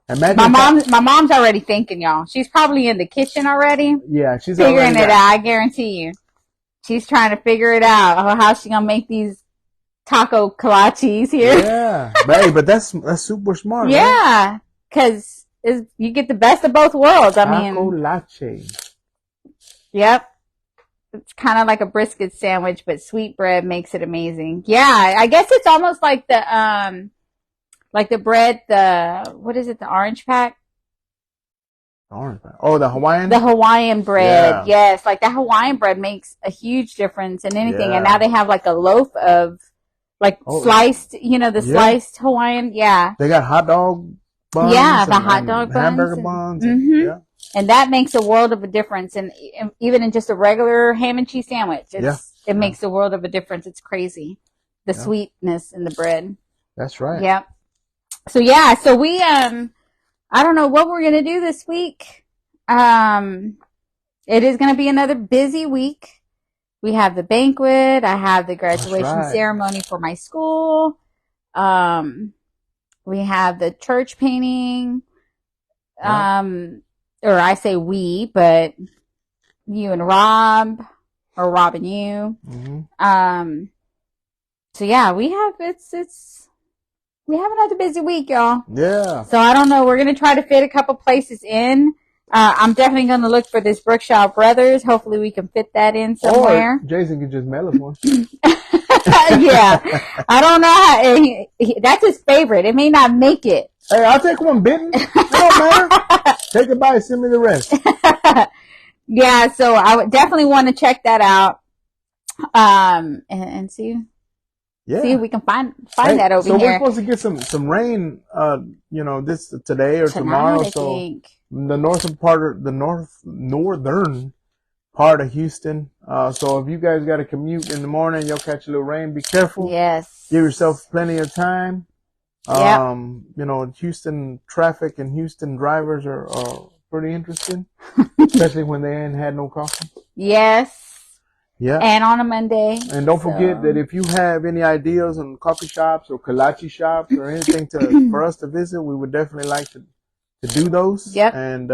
My mom's already thinking, y'all. She's probably in the kitchen already. Yeah, she's figuring it out. I guarantee you. She's trying to figure it out. How she gonna make these taco kolaches here? Yeah, but that's super smart. Yeah, because you get the best of both worlds. Taco latte. Yep. It's kind of like a brisket sandwich, but sweet bread makes it amazing. Yeah, I guess it's almost like the bread, what is it, the orange pack? Orange pack. Oh, the Hawaiian? The Hawaiian bread, yes. Like that Hawaiian bread makes a huge difference in anything. Yeah. And now they have like a loaf of sliced, sliced Hawaiian. Yeah. They got hot dog buns. Yeah, the hot dog buns. Hamburger buns. Mm-hmm. And that makes a world of a difference. And even in just a regular ham and cheese sandwich, it makes a world of a difference. It's crazy. The sweetness in the bread. That's right. Yep. So we, I don't know what we're going to do this week. It is going to be another busy week. We have the banquet. I have the graduation ceremony for my school. We have the church painting. Or I say we, but you and Rob, or Rob and you. Mm-hmm. So yeah, we have another busy week, y'all. Yeah. So I don't know. We're going to try to fit a couple places in. I'm definitely going to look for this Brookshire Brothers. Hopefully we can fit that in somewhere. Or Jason can just mail us one. Yeah. I don't know. That's his favorite. It may not make it. Hey, I'll take one bitten. It don't matter. Take it by, send me the rest. Yeah, so I would definitely want to check that out. And see. Yeah. See if we can find that over here. So we're supposed to get some rain, this today or tomorrow. So the northern part of Houston. So if you guys got to commute in the morning, you'll catch a little rain. Be careful. Yes. Give yourself plenty of time. Houston traffic and Houston drivers are pretty interesting, especially when they ain't had no coffee. Yes. Yeah. And on a Monday. And don't forget that if you have any ideas on coffee shops or kolache shops or anything for us to visit, we would definitely like to do those. Yep. And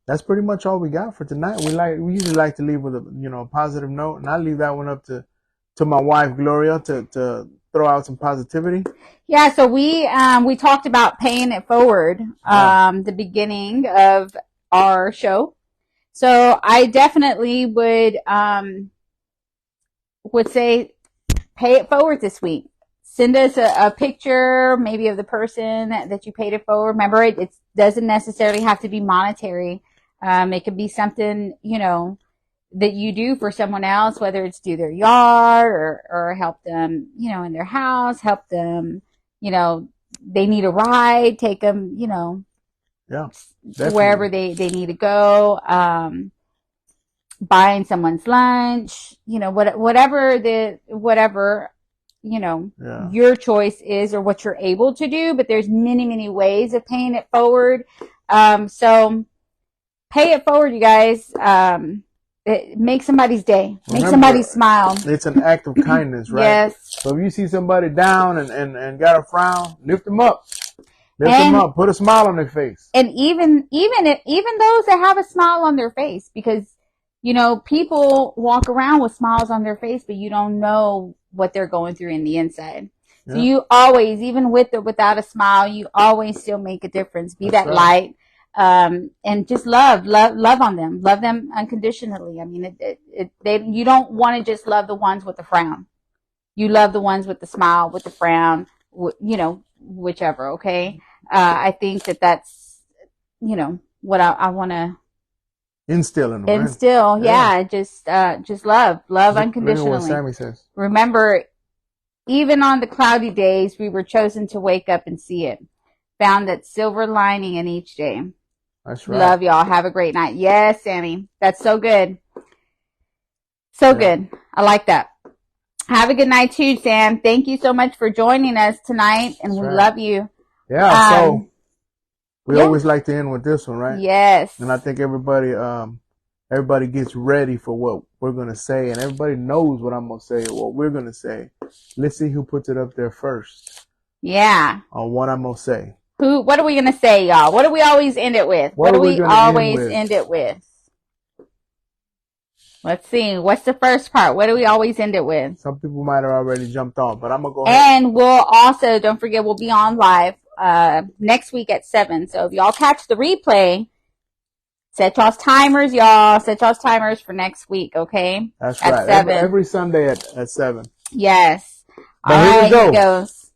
that's pretty much all we got for tonight. We usually like to leave with a positive note, and I leave that one up to my wife Gloria to throw out some positivity. Yeah, so we talked about paying it forward the beginning of our show. So I definitely would say pay it forward this week. Send us a picture maybe of the person that you paid it forward. Remember, it doesn't necessarily have to be monetary. It could be something, that you do for someone else, whether it's do their yard or help them, in their house, help them, they need a ride, take them, wherever they need to go, buying someone's lunch, whatever your choice is or what you're able to do, but there's many, many ways of paying it forward. So pay it forward, you guys. Make somebody's day. Make somebody smile. It's an act of kindness, right? Yes. So if you see somebody down and got a frown, lift them up. Lift them up. Put a smile on their face. And even those that have a smile on their face, because people walk around with smiles on their face, but you don't know what they're going through in the inside. Yeah. So you always, even with or without a smile, you always still make a difference. Be that light. And just love on them. Love them unconditionally. I mean, you don't want to just love the ones with the frown. You love the ones with the smile, with the frown, whichever. Okay. I think that's, what I want to instill in them. Instill. Right? Yeah. Just love unconditionally. What Sammy says. Remember, even on the cloudy days, we were chosen to wake up and see it. Found that silver lining in each day. That's right. Love y'all. Have a great night. Yes, Sammy. That's so good. So good. I like that. Have a good night too, Sam. Thank you so much for joining us tonight, and we love you. Yeah, so we always like to end with this one, right? Yes. And I think everybody gets ready for what we're going to say, and everybody knows what I'm going to say or what we're going to say. Let's see who puts it up there first. Yeah. On what I'm going to say. What are we going to say, y'all? What do we always end it with? What do we always end it with? Let's see. What's the first part? What do we always end it with? Some people might have already jumped off, but I'm going to go ahead. And we'll also, don't forget, we'll be on live next week at 7. So if y'all catch the replay, Set y'all's timers, y'all. Set y'all's timers for next week, okay? That's right. 7. Every Sunday at 7. Yes. But here we go. Goes.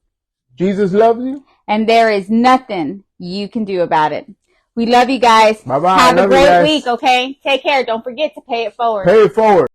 Jesus loves you. And there is nothing you can do about it. We love you guys. Bye-bye. Have a great week, okay? Take care. Don't forget to pay it forward. Pay it forward.